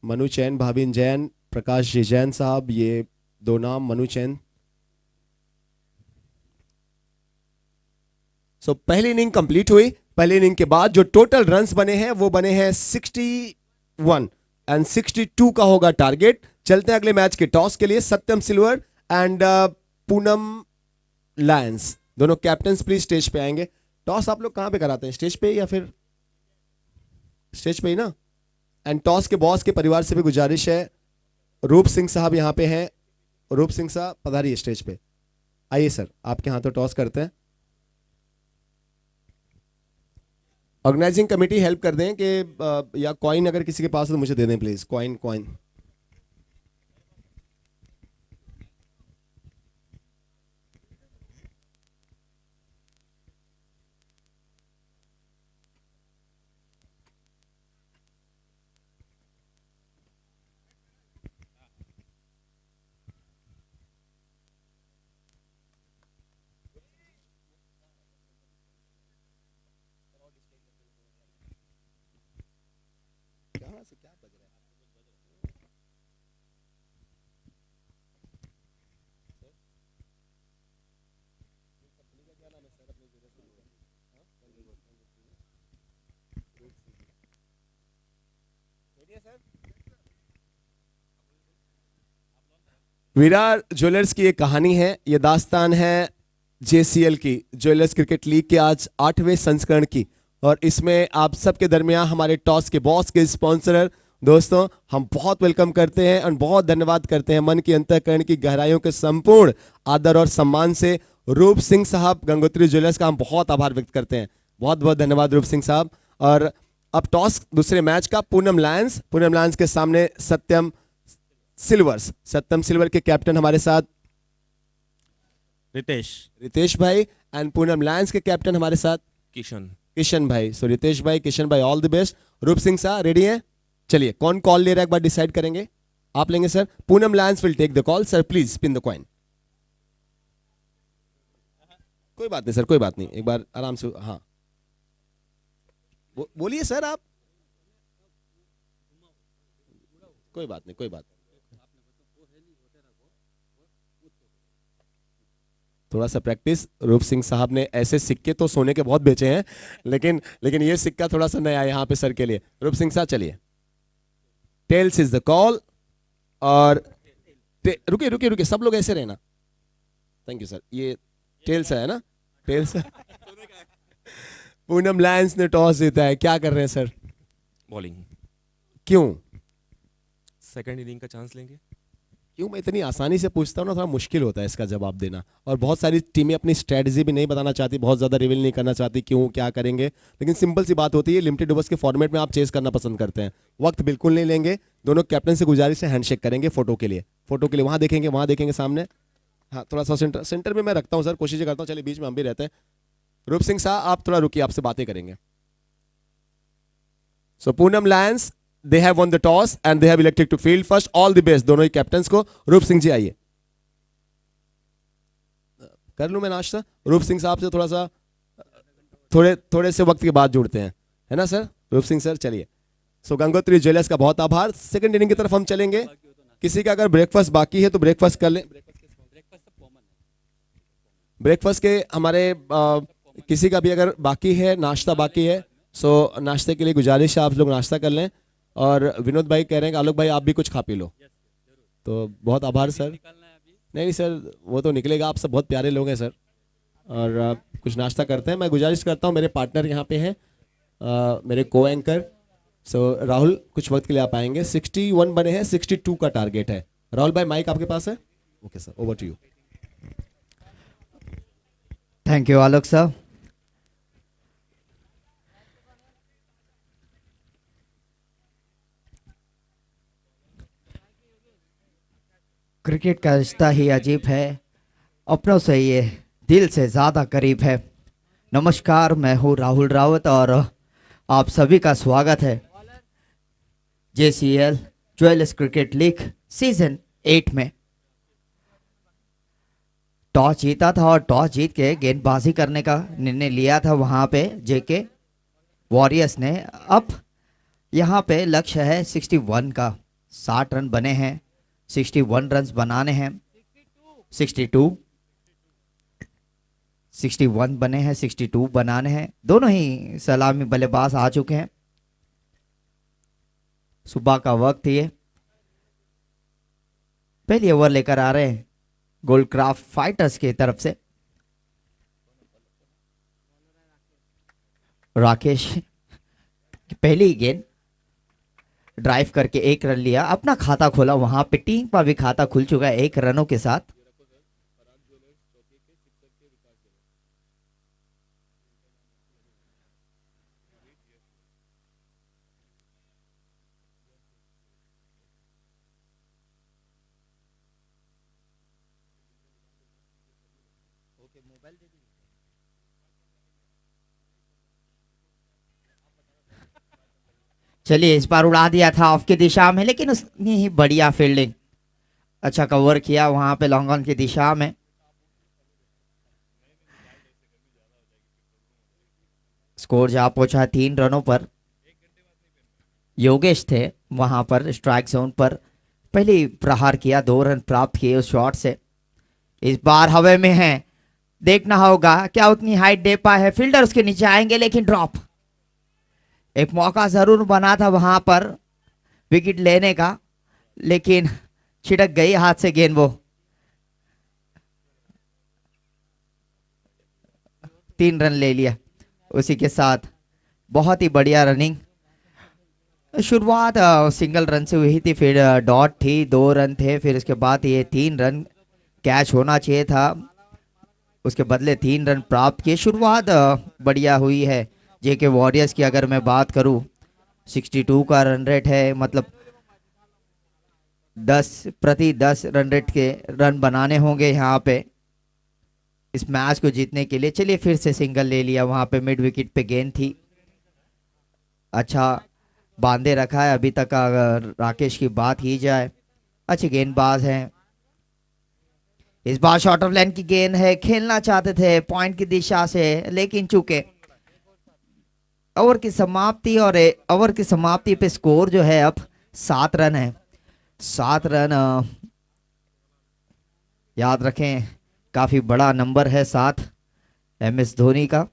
मनु चैन, भाविन जैन, प्रकाश जी जैन साहब, ये 2 नाम मनु चैन। सो पहली इनिंग कंप्लीट हुई। पहली इनिंग के बाद जो टोटल रन्स बने हैं वो बने हैं 61 एंड 62 का होगा टारगेट। चलते हैं अगले मैच के टॉस के लिए। सत्यम सिल्वर एंड पूनम लायंस, दोनों कैप्टन्स प्लीज स्टेज पे आएंगे। टॉस आप लोग कहां पे कराते हैं? स्टेज पे या फिर स्टेज पे ही ना? एंड टॉस के बॉस के परिवार से भी गुजारिश है, रूप सिंह साहब यहां पे हैं। रूप सिंह साहब पधारिए स्टेज पे, आइए सर, आपके हाथों टॉस करते हैं। ऑर्गेनाइजिंग कमेटी हेल्प कर दें कि या कॉइन अगर किसी के पास हो तो मुझे दे दें प्लीज। कॉइन विरार ज्वेलर्स की एक कहानी है। ये दास्तान है JCL की, ज्वेलर्स क्रिकेट लीग के आज 8वें संस्करण की, और इसमें आप सबके दरमियान हमारे टॉस के बॉस के स्पॉन्सर दोस्तों हम बहुत वेलकम करते हैं और बहुत धन्यवाद करते हैं मन की अंतःकरण की गहराइयों के संपूर्ण आदर और सम्मान से रूप सिंह साहब गंगोत्री ज्वेलर्स का हम बहुत आभार व्यक्त करते हैं। बहुत बहुत धन्यवाद रूप सिंह साहब। और अब टॉस दूसरे मैच का, पूनम लायंस के सामने सत्यम सिल्वर्स। सत्यम सिल्वर के कैप्टन हमारे साथ रितेश भाई, एंड पूनम लायंस के कैप्टन हमारे साथ किशन भाई। सो रितेश भाई, किशन भाई, ऑल द बेस्ट। रूप सिंह साहब रेडी हैं? चलिए, कौन कॉल ले रहा है एक बार डिसाइड करेंगे। आप लेंगे sir? Poonam Lions will take the call. Sir please spin the coin. कोई बात नहीं सर, कोई बात नहीं, एक बार आराम से। हाँ बोलिए सर आप। कोई बात नहीं, कोई बात नहीं। थोड़ा सा प्रैक्टिस। रूप सिंह साहब ने ऐसे सिक्के तो सोने के बहुत बेचे हैं, लेकिन ये सिक्का थोड़ा सा नया है यहाँ पे सर के लिए। रूप सिंह साहब चलिए, टेल्स इज द कॉल। और रुकिए सब लोग ऐसे रहना। Thank you sir. ये टेल्स है ना? टेल्स। पूनम लायंस ने टॉस जीता है, क्या कर रहे हैं सर? बॉलिंग। क्यों? सेकंड इनिंग का चांस लेंगे? क्यों मैं इतनी आसानी से पूछता हूँ ना, थोड़ा मुश्किल होता है इसका जवाब देना। और बहुत सारी टीमें अपनी स्ट्रेटजी भी नहीं बताना चाहती, बहुत ज़्यादा रिवील नहीं करना चाहती क्यों क्या करेंगे, लेकिन सिंपल सी बात होती है लिमिटेड ओवर्स के फॉर्मेट में आप चेस करना पसंद करते हैं। वक्त बिल्कुल नहीं लेंगे, दोनों कैप्टन से गुजारिश है हैंडशेक करेंगे फोटो के लिए। फोटो के लिए वहाँ देखेंगे सामने। हाँ थोड़ा सा सेंटर में मैं रखता हूँ सर, कोशिश करता हूँ, चलिए बीच में हम भी रहते हैं। रूप सिंह साहब आप थोड़ा रुकिए, आपसे बातें करेंगे। So Poonam lions they have won the toss and they have elected to field first. All the best दोनों ही कैप्टन्स को। रूप सिंह जी आइए, कर लूं मैं नाश्ता। रूप सिंह साहब से थोड़ा सा थोड़े से वक्त के बाद जुड़ते हैं, है ना सर? रूप सिंह सर चलिए। सो गंगोत्री ज्वेलर्स का बहुत आभार। सेकंड इनिंग की तरफ हम चलेंगे। किसी का अगर ब्रेकफास्ट बाकी है तो ब्रेकफास्ट कर लें। ब्रेकफास्ट के हमारे किसी का भी अगर बाकी है, नाश्ता बाकी है, सो नाश्ते के लिए गुजारिश है आप लोग नाश्ता कर लें। और विनोद भाई कह रहे हैं कि आलोक भाई आप भी कुछ खा पी लो, तो बहुत आभार सर। नहीं सर वो तो निकलेगा, आप सब बहुत प्यारे लोग हैं सर। और कुछ नाश्ता करते हैं। मैं गुजारिश करता हूँ, मेरे पार्टनर यहाँ पे हैं, मेरे को एंकर। सो राहुल कुछ वक्त के लिए आप आएंगे। 61 बने हैं, 62 का टारगेट है। राहुल भाई माइक आपके पास है? Okay sir, over to you. Thank you Alok sir. Cricket का रिश्ता ही अजीब है, अपनों से ये दिल से ज़्यादा करीब है। नमस्कार, मैं हूँ राहुल रावत और आप सभी का स्वागत है JCL jewellers cricket league season 8 में। टॉस जीता था और टॉस जीत के गेंदबाजी करने का निर्णय लिया था वहाँ पे JK वॉरियर्स ने। अब यहाँ पे लक्ष्य है 61 का। 60 रन बने हैं, 61 रन्स बनाने हैं। 61 बने हैं, 62 बनाने हैं। दोनों ही सलामी बल्लेबाज आ चुके हैं। सुबह का वक्त ये पहली ओवर लेकर आ रहे हैं गोल्डक्राफ्ट फाइटर्स की तरफ से राकेश। पहली गेंद ड्राइव करके 1 रन लिया, अपना खाता खोला। वहां पे टीम का भी खाता खुल चुका है 1 रनों के साथ। चलिए इस बार उड़ा दिया था ऑफ की दिशा में, लेकिन उसने ही बढ़िया फील्डिंग, अच्छा कवर किया वहां पे लॉन्ग ऑन की दिशा में। स्कोर जा पहुंचा 3 रनों पर। योगेश थे वहां पर स्ट्राइक जोन पर, पहली प्रहार किया, 2 रन प्राप्त किए उस शॉट से। इस बार हवा में है, देखना होगा क्या उतनी हाइट दे पाए है। फील्डर उसके नीचे आएंगे लेकिन ड्रॉप। एक मौका जरूर बना था वहां पर विकेट लेने का, लेकिन छिटक गई हाथ से गेंद। वो 3 रन ले लिया उसी के साथ। बहुत ही बढ़िया रनिंग। शुरुआत सिंगल रन से हुई थी, फिर डॉट थी, 2 रन थे, फिर उसके बाद ये 3 रन कैच होना चाहिए था, उसके बदले 3 रन प्राप्त किए। शुरुआत बढ़िया हुई है JK वॉरियर्स की। अगर मैं बात करूं 62 का रन रेट है, मतलब 10 रन रेट के रन बनाने होंगे यहाँ पे इस मैच को जीतने के लिए। चलिए फिर से सिंगल ले लिया, वहां पे मिड विकेट पे गेंद थी, अच्छा बांधे रखा है अभी तक। अगर राकेश की बात की जाए, अच्छे गेंदबाज हैं। इस बार शॉर्ट ऑफ लाइन की गेंद है, खेलना चाहते थे पॉइंट की दिशा से, लेकिन चूके ओवर की समाप्ति, और ओवर की समाप्ति पे स्कोर जो है अब 7 रन है। 7 रन याद रखें, काफी बड़ा नंबर है 7 MS धोनी का।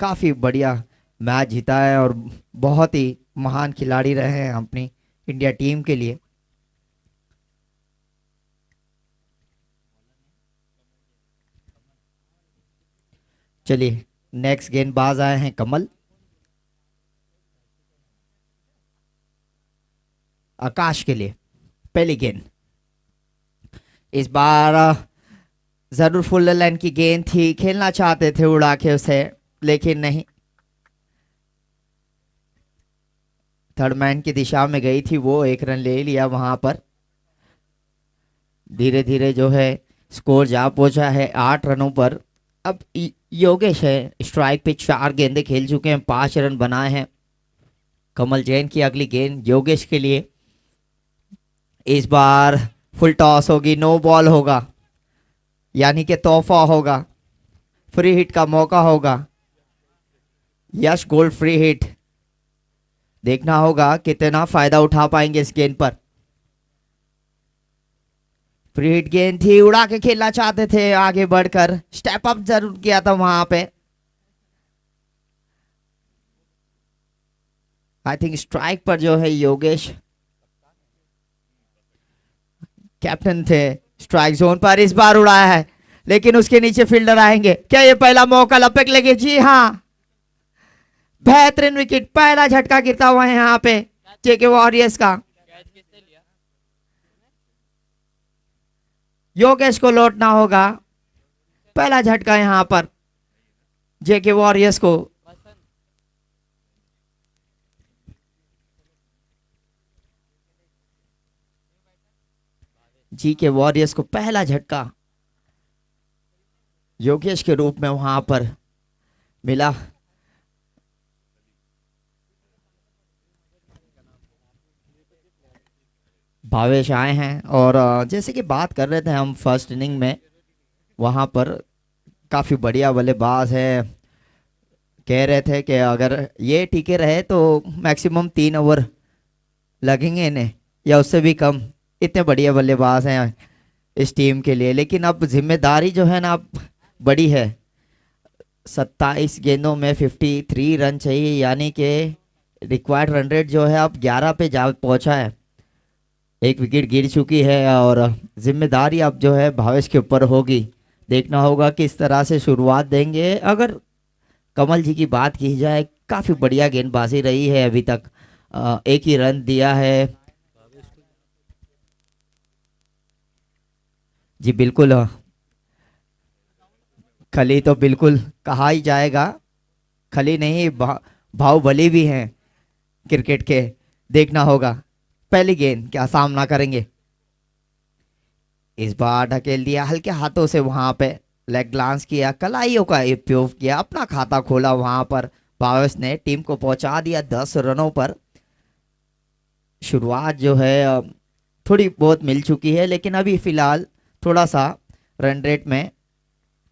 काफी बढ़िया मैच जीता है और बहुत ही महान खिलाड़ी रहे हैं अपनी इंडिया टीम के लिए। चलिए नेक्स्ट गेंदबाज आए हैं कमल। आकाश के लिए पहली गेंद इस बार जरूर फुल लाइन की गेंद थी, खेलना चाहते थे उड़ा के उसे, लेकिन नहीं, थर्ड मैन की दिशा में गई थी वो, एक रन ले लिया वहां पर। धीरे धीरे जो है स्कोर जा पहुंचा है 8 रनों पर। अब योगेश है स्ट्राइक पे, 4 गेंदे खेल चुके हैं, 5 रन बनाए हैं। कमल जैन की अगली गेंद योगेश के लिए, इस बार फुल टॉस होगी, नो बॉल होगा, यानी कि तोहफा होगा, फ्री हिट का मौका होगा। यश गोल्ड फ्री हिट, देखना होगा कितना फायदा उठा पाएंगे इस गेंद पर। फ्री हिट गेंद थी, उड़ा के खेलना चाहते थे, आगे बढ़कर स्टेप अप जरूर किया था वहां पे। आई थिंक स्ट्राइक पर जो है योगेश कैप्टन थे, स्ट्राइक जोन पर इस बार उड़ाया है, लेकिन उसके नीचे फील्डर आएंगे। क्या ये पहला मौका लपक लगे? जी हाँ, बेहतरीन विकेट, पहला झटका गिरता हुआ है यहाँ पे जेके वॉरियर्स का। योगेश को लौटना होगा, पहला झटका यहाँ पर जेके वॉरियर्स को। जी के वॉरियर्स को पहला झटका योगेश के रूप में वहां पर मिला। भावेश आए हैं और जैसे कि बात कर रहे थे हम फर्स्ट इनिंग में, वहां पर काफी बढ़िया बल्लेबाज है, कह रहे थे कि अगर ये टिके रहे तो मैक्सिमम 3 ओवर लगेंगे इन्हें या उससे भी कम, इतने बढ़िया बल्लेबाज हैं इस टीम के लिए। लेकिन अब जिम्मेदारी जो है ना बड़ी है, 27 गेंदों में 53 रन चाहिए, यानी कि रिक्वायर्ड रन रेट जो है अब 11 पे जा पहुंचा है। एक विकेट गिर चुकी है और जिम्मेदारी अब जो है भावेश के ऊपर होगी। देखना होगा किस तरह से शुरुआत देंगे। अगर कमल जी की बात की जाए, काफ़ी बढ़िया गेंदबाजी रही है अभी तक, एक ही रन दिया है। जी बिल्कुल, खली तो बिल्कुल कहा ही जाएगा, खली नहीं बाहुबली भी हैं क्रिकेट के। देखना होगा पहली गेंद क्या सामना करेंगे। इस बार ढकेल दिया हल्के हाथों से, वहां पे लेग ग्लांस किया, कलाइयों का उपयोग किया, अपना खाता खोला वहां पर। भावेश ने टीम को पहुंचा दिया 10 रनों पर। शुरुआत जो है थोड़ी बहुत मिल चुकी है, लेकिन अभी फिलहाल थोड़ा सा रन रेट में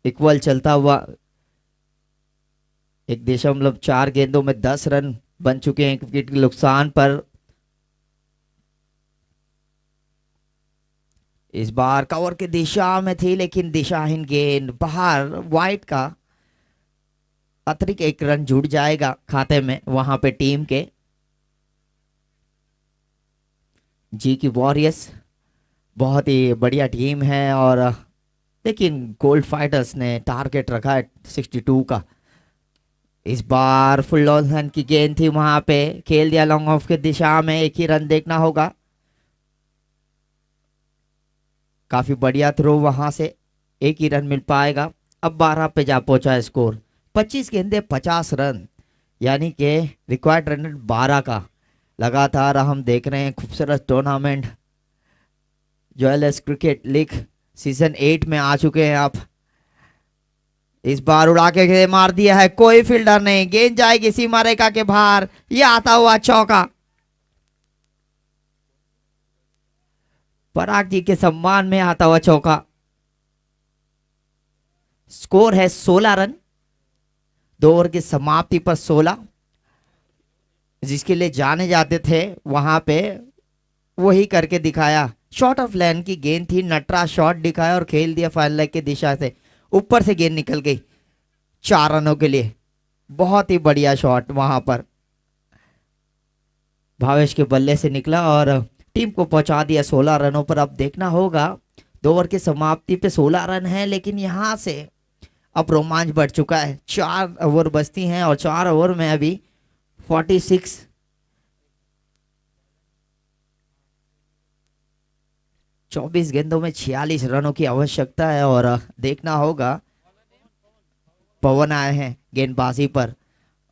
इक्वल चलता हुआ 1.4 गेंदों में 10 रन बन चुके हैं, एक विकेट के नुकसान पर। इस बार कवर की दिशा में थी, लेकिन दिशाहीन गेंद बाहर, वाइड का अतिरिक्त 1 रन जुड़ जाएगा खाते में वहां पे टीम के। जी की वॉरियर्स बहुत ही बढ़िया टीम है, और लेकिन गोल्ड फाइटर्स ने टारगेट रखा है 62 का। इस बार फुल लॉन की गेंद थी, वहां पे खेल दिया लॉन्ग ऑफ की दिशा में, एक ही रन देखना होगा। काफी बढ़िया थ्रो वहां से, एक ही रन मिल पाएगा। अब 12 पे जा पहुंचा है स्कोर, 25 गेंदे 50 रन, यानी कि रिक्वायर्ड रन 12 का। लगातार हम देख रहे हैं खूबसूरत टूर्नामेंट जोएलएस क्रिकेट लीग सीजन 8 में आ चुके हैं आप। इस बार उड़ा के मार दिया है, कोई फील्डर नहीं, गेंद जाएगी सीमा रेखा के बाहर, ये आता हुआ चौका। पराग जी के सम्मान में आता हुआ चौका। स्कोर है 16 रन, 2 ओवर की समाप्ति पर 16। जिसके लिए जाने जाते थे वहां पे वही करके दिखाया। शॉर्ट ऑफ लाइन की गेंद थी, नटरा शॉट दिखाया और खेल दिया फाइनल लेग की दिशा से, ऊपर से गेंद निकल गई 4 रनों के लिए। बहुत ही बढ़िया शॉट वहां पर भावेश के बल्ले से निकला और टीम को पहुंचा दिया 16 रनों पर। अब देखना होगा 2 ओवर की समाप्ति पे 16 रन है, लेकिन यहां से अब रोमांच बढ़ चुका है। 4 ओवर बचती हैं और 4 ओवर में अभी 46 24 गेंदों में 46 रनों की आवश्यकता है और देखना होगा पवन आए हैं गेंदबाजी पर।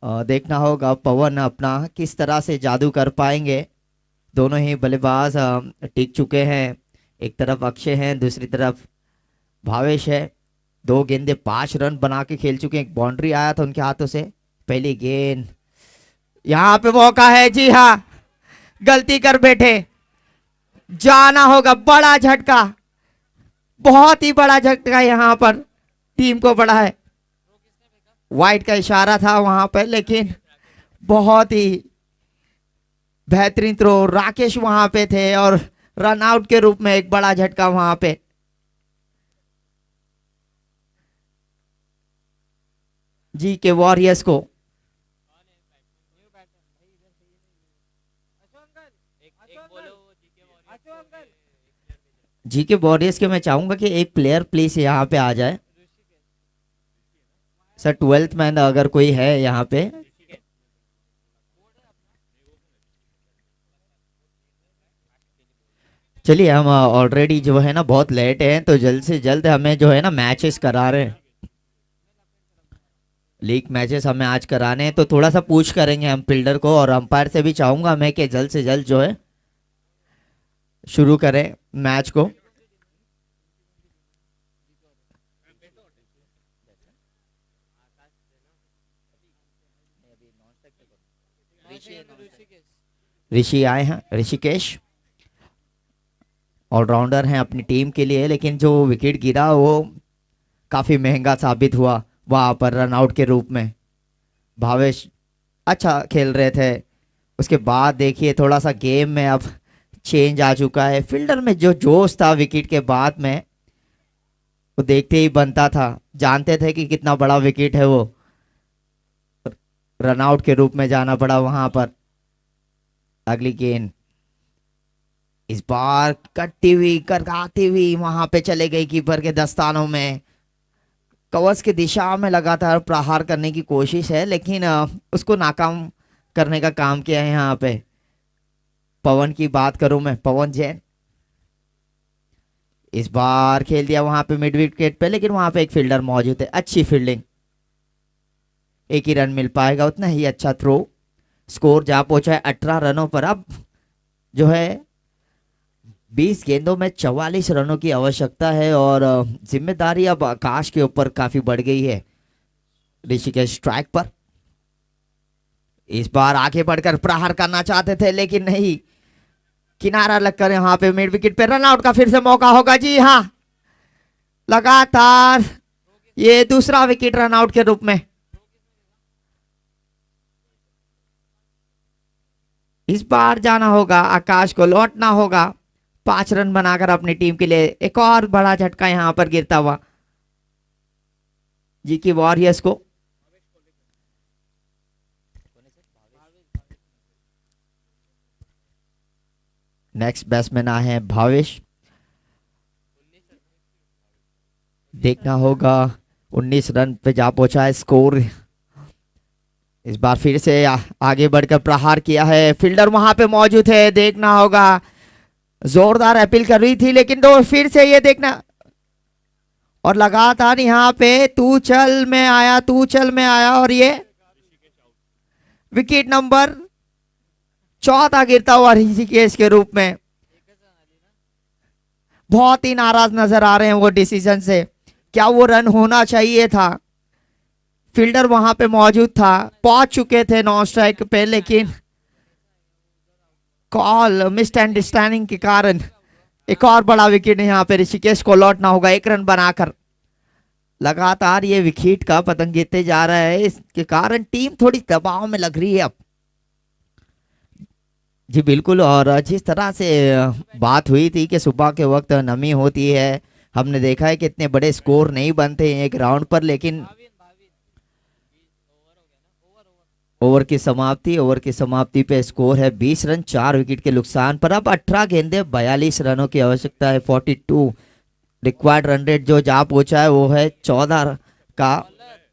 देखना होगा पवन अपना किस तरह से जादू कर पाएंगे। दोनों ही बल्लेबाज टिक चुके हैं। एक तरफ अक्षय है, दूसरी तरफ भावेश है। 2 गेंदे 5 रन बना के खेल चुके हैं। एक बाउंड्री आया था उनके हाथों से। पहली गेंद, यहाँ पे मौका है। जी हाँ, गलती कर बैठे, जाना होगा। बड़ा झटका, बहुत ही बड़ा झटका यहाँ पर टीम को पड़ा है। वाइट का इशारा था वहां पर, लेकिन बहुत ही बेहतरीन थ्रो। राकेश वहां पे थे और रन आउट के रूप में एक बड़ा झटका वहां पे। जी के वॉरियर्स को जी के वॉरियर्स के मैं चाहूंगा कि एक प्लेयर प्लीज यहाँ पे आ जाए। सर 12th मैन अगर कोई है यहाँ पे। चलिए, हम ऑलरेडी जो है ना बहुत लेट हैं, तो जल्द से जल्द हमें जो है ना मैचेस करा रहे हैं। लीग मैचेस हमें आज कराने हैं, तो थोड़ा सा पूछ करेंगे हम फील्डर को और अंपायर से भी चाहूंगा मैं कि जल्द से जल्द जो है शुरू करें मैच को। ऋषि आए हैं, ऋषिकेश ऑलराउंडर हैं अपनी टीम के लिए, लेकिन जो विकेट गिरा वो काफी महंगा साबित हुआ वहां पर रन आउट के रूप में। भावेश अच्छा खेल रहे थे। उसके बाद देखिए थोड़ा सा गेम में अब चेंज आ चुका है। फील्डर में जो जोश था विकेट के बाद में, वो देखते ही बनता था। जानते थे कि कितना बड़ा विकेट है वो। रन आउट के रूप में जाना पड़ा वहां पर। अगली गेंद इस बार कटती हुई करकाती हुई वहां पे चले गई कीपर के दस्तानों में। कवर्स की दिशा में लगातार प्रहार करने की कोशिश है, लेकिन उसको नाकाम करने का काम किया है यहाँ पे। पवन की बात करूं मैं, पवन जैन इस बार खेल दिया वहां पे मिड विकेट पे, लेकिन वहां पे एक फील्डर मौजूद है। अच्छी फील्डिंग, एक ही रन मिल पाएगा, उतना ही अच्छा थ्रो। स्कोर जा पहुंचा है 18 रनों पर। अब जो है 20 गेंदों में 44 रनों की आवश्यकता है और जिम्मेदारी अब आकाश के ऊपर काफी बढ़ गई है। ऋषिकेश स्ट्राइक पर, इस बार आगे बढ़कर प्रहार करना चाहते थे लेकिन नहीं, किनारा लगकर यहाँ पे मिड विकेट पे रन आउट का फिर से मौका होगा। जी हाँ, लगातार ये दूसरा विकेट रन आउट के रूप में। इस बार जाना होगा, आकाश को लौटना होगा 5 रन बनाकर अपनी टीम के लिए। एक और बड़ा झटका यहां पर गिरता हुआ जी की वॉरियर्स को। नेक्स्ट बैट्समैन आए हैं भावेश। देखना होगा 19 रन पे जा पहुंचा है स्कोर। इस बार फिर से आगे बढ़कर प्रहार किया है। फील्डर वहां पे मौजूद है, देखना होगा। जोरदार अपील कर रही थी लेकिन दो फिर से ये देखना, और लगातार यहाँ पे तू चल में आया और ये विकेट नंबर 14 गिरता हुआ ऋषिकेश के रूप में। बहुत ही नाराज नजर आ रहे हैं वो डिसीजन से। क्या वो रन होना चाहिए था? फील्डर वहां पे मौजूद था, पहुंच चुके थे नॉन स्ट्राइक पे, लेकिन कॉल मिसअंडरस्टैंडिंग के कारण एक और बड़ा विकेट यहाँ पे ऋषिकेश को लौटना होगा 1 रन बनाकर। लगातार ये विकेट का पतंग गिरते जा रहा है, इसके कारण टीम थोड़ी दबाव में लग रही है अब। जी बिल्कुल, और जिस तरह से बात हुई थी कि सुबह के वक्त नमी होती है, हमने देखा है कि इतने बड़े स्कोर नहीं बनते हैं एक राउंड पर, लेकिन ओवर की समाप्ति पे स्कोर है 20 रन 4 विकेट के नुकसान पर। अब 18 गेंदे 42 रनों की आवश्यकता है। 42 रिक्वायर्ड रन रेट जो जा पहुंचा है वो है 14 का।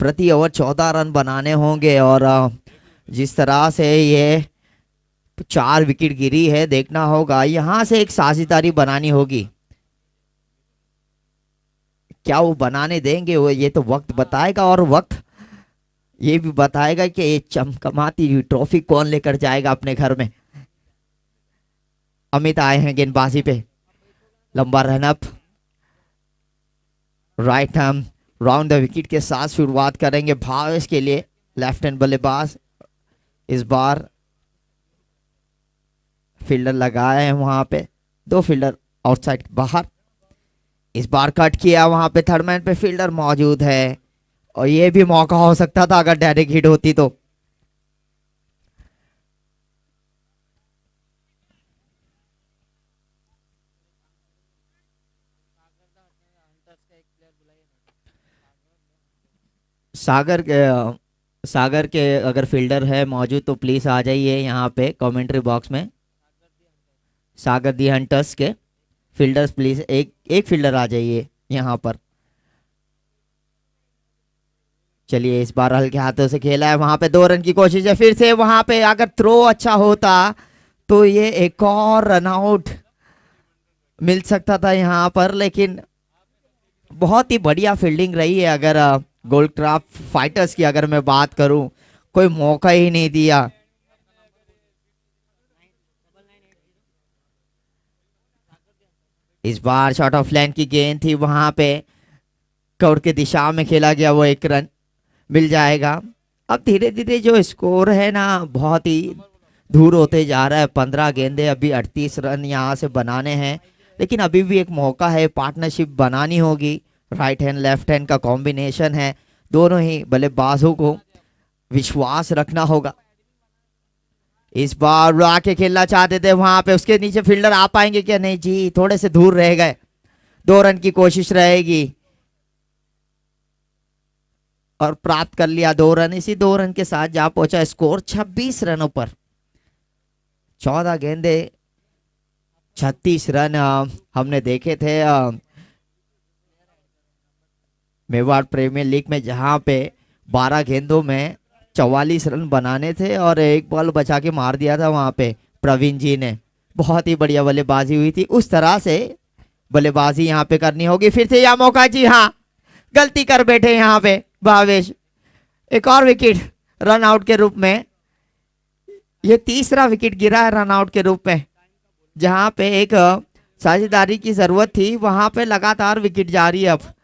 प्रति ओवर 14 रन बनाने होंगे, और जिस तरह से ये 4 विकेट गिरी है, देखना होगा यहाँ से एक साझेदारी बनानी होगी। क्या वो बनाने देंगे, वो ये तो वक्त बताएगा। और वक्त ये भी बताएगा कि ये चमकमाती हुई ट्रॉफी कौन लेकर जाएगा अपने घर में। अमित आए हैं गेंदबाजी पे, लंबा run up, right hand round the wicket के साथ शुरुआत करेंगे भावेश के लिए। लेफ्ट हैंड बल्लेबाज इस बार फील्डर लगाए हैं वहां पे, 2 फील्डर आउटसाइड बाहर। इस बार कट किया, वहां पे थर्ड मैन पे फील्डर मौजूद है और ये भी मौका हो सकता था अगर डायरेक्ट हिट होती तो। सागर के अगर फील्डर है मौजूद तो प्लीज आ जाइए यहाँ पे कमेंट्री बॉक्स में। सागर दी हंटर्स के फील्डर्स प्लीज एक फील्डर आ जाइए यहाँ पर। चलिए इस बार हल्के हाथों से खेला है, वहां पे 2 रन की कोशिश है फिर से। वहां पे अगर थ्रो अच्छा होता तो ये एक और रन आउट मिल सकता था यहाँ पर, लेकिन बहुत ही बढ़िया फील्डिंग रही है। अगर गोल्ड क्राफ्ट फाइटर्स की अगर मैं बात करूं, कोई मौका ही नहीं दिया। इस बार शॉट ऑफ लाइन की गेंद थी, वहां पे कवर के दिशा में खेला गया, वो 1 रन मिल जाएगा। अब धीरे धीरे जो स्कोर है ना बहुत ही दूर होते जा रहा है। 15 गेंदे, अभी 38 रन यहाँ से बनाने हैं, लेकिन अभी भी एक मौका है, पार्टनरशिप बनानी होगी। राइट हैंड लेफ्ट हैंड का कॉम्बिनेशन है, दोनों ही बल्लेबाजों को विश्वास रखना होगा। इस बार आके खेलना चाहते थे वहां पे, उसके नीचे फील्डर आ पाएंगे क्या? नहीं जी, थोड़े से दूर रह गए। 2 रन की कोशिश रहेगी और प्राप्त कर लिया 2 रन। इसी 2 रन के साथ जा पहुंचा स्कोर 26 रनों पर। 14 गेंदे 36 रन हमने देखे थे मेवाड़ प्रीमियर लीग में, जहां पे 12 गेंदों में 44 रन बनाने थे और 1 बॉल बचा के मार दिया था वहां पे प्रवीण जी ने। बहुत ही बढ़िया बल्लेबाजी हुई थी, उस तरह से बल्लेबाजी यहाँ पे करनी होगी। फिर से यह मौका, जी हाँ गलती कर बैठे यहाँ पे भावेश। एक और विकेट रन आउट के रूप में, ये तीसरा विकेट गिरा है रन आउट के रूप में। जहां पे एक साझेदारी की जरूरत थी वहां पे लगातार विकेट जारी है। अब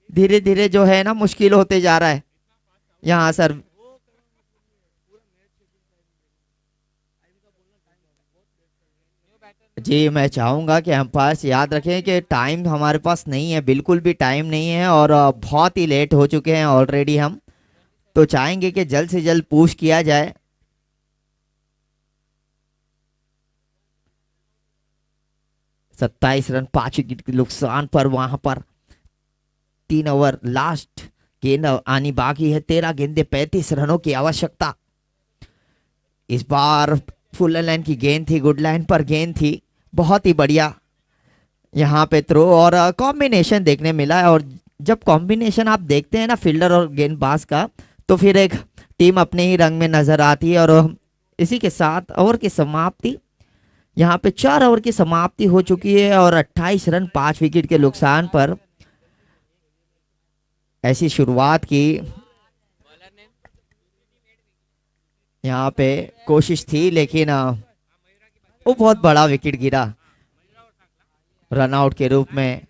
धीरे धीरे जो है ना मुश्किल होते जा रहा है यहाँ सर। जी मैं चाहूंगा कि अंपायर्स याद रखें कि टाइम हमारे पास नहीं है, बिल्कुल भी टाइम नहीं है और बहुत ही लेट हो चुके हैं ऑलरेडी हम, तो चाहेंगे कि जल्द से जल्द पुश किया जाए। सत्ताईस रन 5 विकेट के नुकसान पर वहां पर 3 ओवर लास्ट गेंद आनी बाकी है। 13 गेंदे 35 रनों की आवश्यकता। इस बार फुल लाइन की गेंद थी, गुड लाइन पर गेंद थी, बहुत ही बढ़िया यहाँ पे थ्रो और कॉम्बिनेशन देखने मिला है। और जब कॉम्बिनेशन आप देखते हैं ना फील्डर और गेंदबाज का, तो फिर एक टीम अपने ही रंग में नजर आती है। और इसी के साथ ओवर की समाप्ति, यहाँ पे 4 ओवर की समाप्ति हो चुकी है और 28 रन 5 विकेट के नुकसान पर ऐसी शुरुआत की। यहाँ पे कोशिश थी लेकिन वो बहुत बड़ा विकेट गिरा रन आउट के रूप में।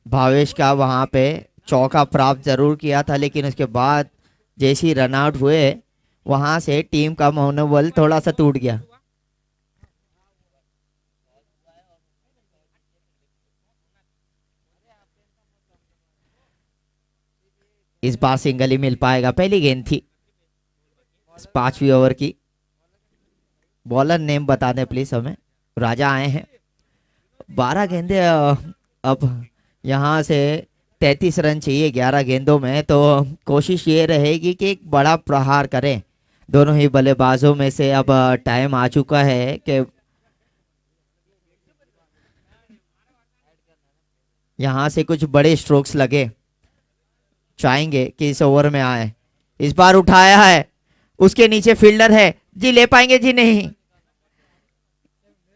भावेश का वहां पे चौका प्राप्त जरूर किया था, लेकिन उसके बाद जैसे ही रन आउट हुए वहां से टीम का मनोबल थोड़ा सा टूट गया। इस बार सिंगल ही मिल पाएगा, पहली गेंद थी 5वीं ओवर की। बॉलर नेम बता दें प्लीज हमें। राजा आए हैं। 12 गेंदे, अब यहाँ से 33 रन चाहिए 11 गेंदों में, तो कोशिश ये रहेगी कि एक बड़ा प्रहार करें दोनों ही बल्लेबाजों में से। अब टाइम आ चुका है कि यहाँ से कुछ बड़े स्ट्रोक्स लगे, चाहेंगे कि इस ओवर में आए। इस बार उठाया है, उसके नीचे फील्डर है जी, ले पाएंगे जी? नहीं,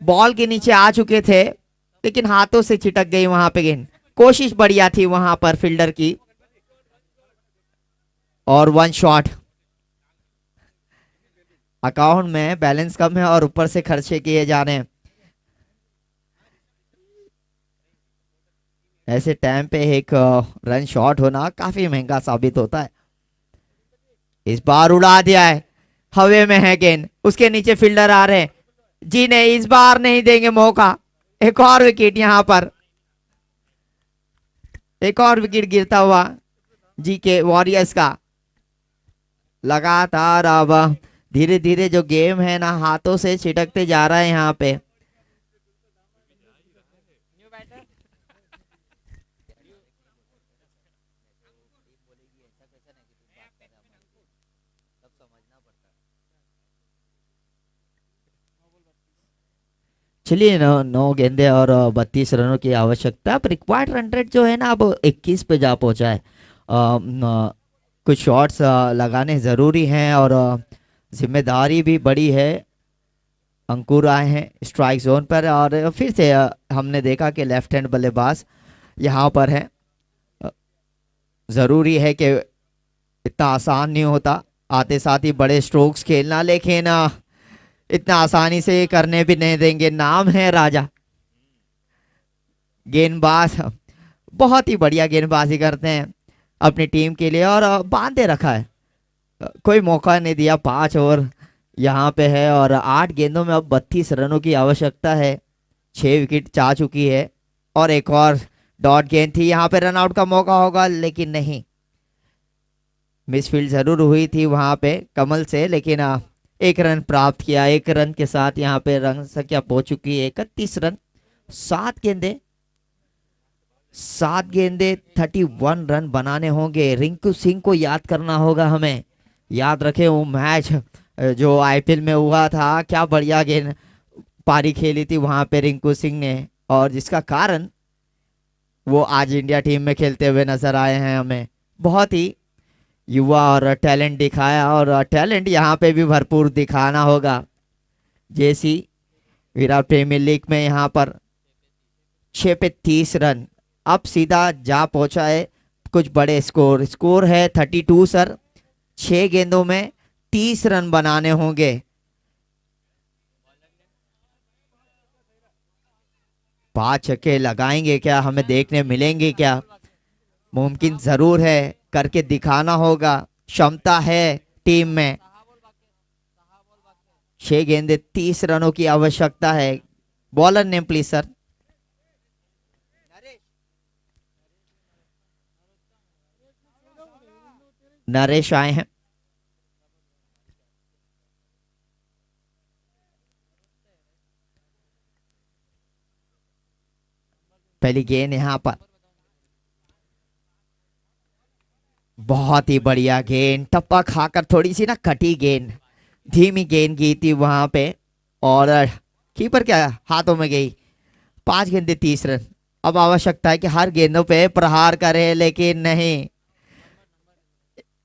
बॉल के नीचे आ चुके थे लेकिन हाथों से छिटक गई वहां पे गेंद। कोशिश बढ़िया थी वहां पर फील्डर की, और 1 शॉट। अकाउंट में बैलेंस कम है और ऊपर से खर्चे किए जा रहे हैं। ऐसे टाइम पे एक रन शॉट होना काफी महंगा साबित होता है। इस बार उड़ा दिया है, हवे में है गेंद, उसके नीचे फील्डर आ रहे हैं। जी नहीं, इस बार नहीं देंगे मौका। एक और विकेट यहां पर, एक और विकेट गिरता हुआ जी के वॉरियर्स का। लगातार अब धीरे धीरे जो गेम है ना हाथों से छिटकते जा रहा है यहाँ पे। चलिए, 9 गेंदे और 32 रनों की आवश्यकता। अब रिक्वायर्ड रन रेट जो है ना अब 21 पे जा पहुंचा है। कुछ शॉट्स लगाने ज़रूरी हैं और जिम्मेदारी भी बड़ी है। अंकुर आए हैं स्ट्राइक जोन पर और फिर से हमने देखा कि लेफ्ट हैंड बल्लेबाज यहाँ पर है। ज़रूरी है कि इतना आसान नहीं होता आते साथ ही बड़े स्ट्रोक्स खेलना, लेकिन इतना आसानी से करने भी नहीं देंगे। नाम है राजा, गेंदबाज बहुत ही बढ़िया गेंदबाजी करते हैं अपनी टीम के लिए और बांधे रखा है, कोई मौका नहीं दिया। 5 ओवर यहाँ पे है और 8 गेंदों में अब 32 रनों की आवश्यकता है। 6 विकेट जा चुकी है और एक और डॉट गेंद थी, यहाँ पे रन आउट का मौका होगा लेकिन नहीं। मिसफील्ड जरूर हुई थी वहां पे कमल से, लेकिन 1 रन प्राप्त किया। 1 रन के साथ यहाँ पे रन संख्या पहुंच चुकी है 31 रन। 7 गेंदे 31 रन बनाने होंगे। रिंकू सिंह को याद करना होगा हमें। याद रखें वो मैच जो आईपीएल में हुआ था, क्या बढ़िया गेंद पारी खेली थी वहां पे रिंकू सिंह ने, और जिसका कारण वो आज इंडिया टीम में खेलते हुए नजर आए हैं हमें। बहुत ही युवा और टैलेंट दिखाया और टैलेंट यहाँ पे भी भरपूर दिखाना होगा। जैसी विराट प्रीमियर लीग में यहाँ पर 6 पे 30 रन, अब सीधा जा पहुंचा है कुछ बड़े स्कोर है 32 सर। 6 गेंदों में 30 रन बनाने होंगे। पांच छक्के लगाएंगे क्या, हमें देखने मिलेंगे क्या? मुमकिन जरूर है, करके दिखाना होगा, क्षमता है टीम में। 6 गेंदे 30 रनों की आवश्यकता है। Bowler name please sir. Naresh आए हैं। पहली गेंद यहां पर, बहुत ही बढ़िया गेंद, टप्पा खाकर थोड़ी सी ना कटी गेंद, धीमी गेंद की थी वहां पे और कीपर क्या हाथों में गई। 5 गेंदे 30 रन। अब आवश्यकता है कि हर गेंदों पे प्रहार करे, लेकिन नहीं,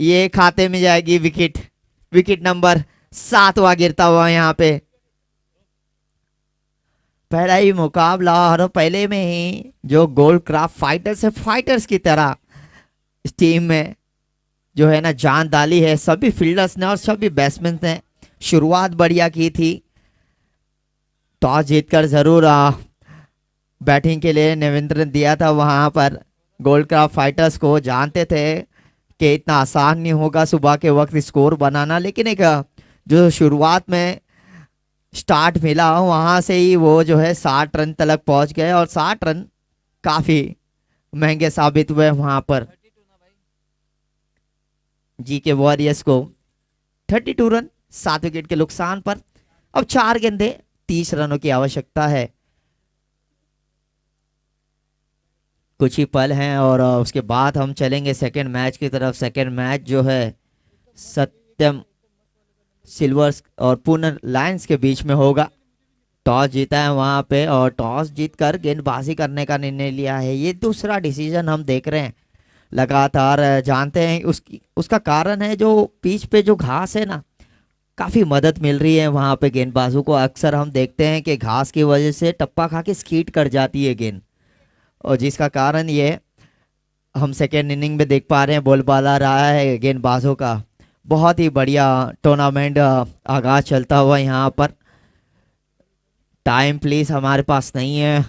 ये खाते में जाएगी विकेट। विकेट नंबर 7वां गिरता हुआ यहाँ पे। पहला ही मुकाबला और पहले में ही जो गोल्ड क्राफ्ट फाइटर्स है, फाइटर्स की तरह इस टीम में जो है ना जान डाली है सभी फील्डर्स ने और सभी बैट्समैन ने। शुरुआत बढ़िया की थी। टॉस जीतकर जरूर बैटिंग के लिए निमंत्रण दिया था वहां पर गोल्ड क्राफ्ट फाइटर्स को। जानते थे कि इतना आसान नहीं होगा सुबह के वक्त स्कोर बनाना, लेकिन एक जो शुरुआत में स्टार्ट मिला वहां से ही वो जो है 60 रन तक पहुंच गए और 60 रन काफी महंगे साबित हुए वहां पर जी के वॉरियर्स को। 32 रन 7 विकेट के नुकसान पर। अब 4 गेंदे 30 रनों की आवश्यकता है। कुछ ही पल हैं और उसके बाद हम चलेंगे सेकंड मैच की तरफ। सेकंड मैच जो है सत्यम सिल्वर्स और पुणे लायंस के बीच में होगा। टॉस जीता है वहां पे और टॉस जीतकर गेंदबाजी करने का निर्णय लिया है। ये दूसरा डिसीजन हम देख रहे हैं लगातार। जानते हैं उसका कारण है जो पिच पे जो घास है ना, काफी मदद मिल रही है वहां पे गेंदबाजों को। अक्सर हम देखते हैं कि घास की वजह से टप्पा खा के स्कीट कर जाती है गेंद, और जिसका कारण ये हम सेकेंड इनिंग में देख पा रहे हैं बोलबाला रहा है गेंदबाजों का। बहुत ही बढ़िया टूर्नामेंट आगाज चलता हुआ यहाँ पर। टाइम प्लीज हमारे पास नहीं है,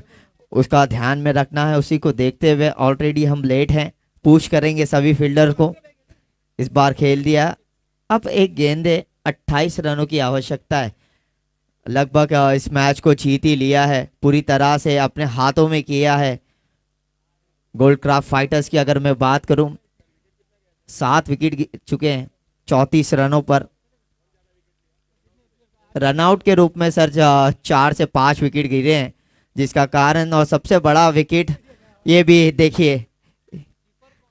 उसका ध्यान में रखना है। उसी को देखते हुए ऑलरेडी हम लेट हैं, पुश करेंगे सभी फील्डर को। इस बार खेल दिया, अब एक गेंदे 28 रनों की आवश्यकता है। लगभग इस मैच को जीत ही लिया है, पूरी तरह से अपने हाथों में किया है। गोल्डक्राफ्ट फाइटर्स की अगर मैं बात करूं, 7 विकेट चुके हैं 34 रनों पर। रनआउट के रूप में सर 4 से 5 विकेट गिरे हैं, जिसका कारण और सबसे बड़ा विकेट ये भी देखिए,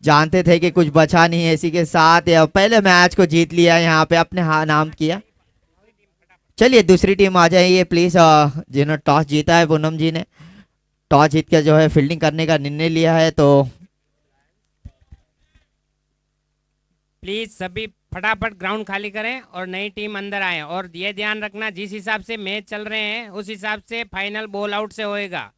जानते थे कि कुछ बचा नहीं है। इसी के साथ पहले मैच को जीत लिया, यहाँ पे अपने नाम किया। चलिए दूसरी टीम आ जाइए प्लीज। जिन्होंने टॉस जीता है, पूनम जी ने टॉस जीत के जो है फील्डिंग करने का निर्णय लिया है, तो प्लीज सभी फटाफट ग्राउंड खाली करें और नई टीम अंदर आए। और ये ध्यान रखना, जिस हिसाब से मैच चल रहे हैं उस हिसाब से फाइनल बॉल आउट से होएगा।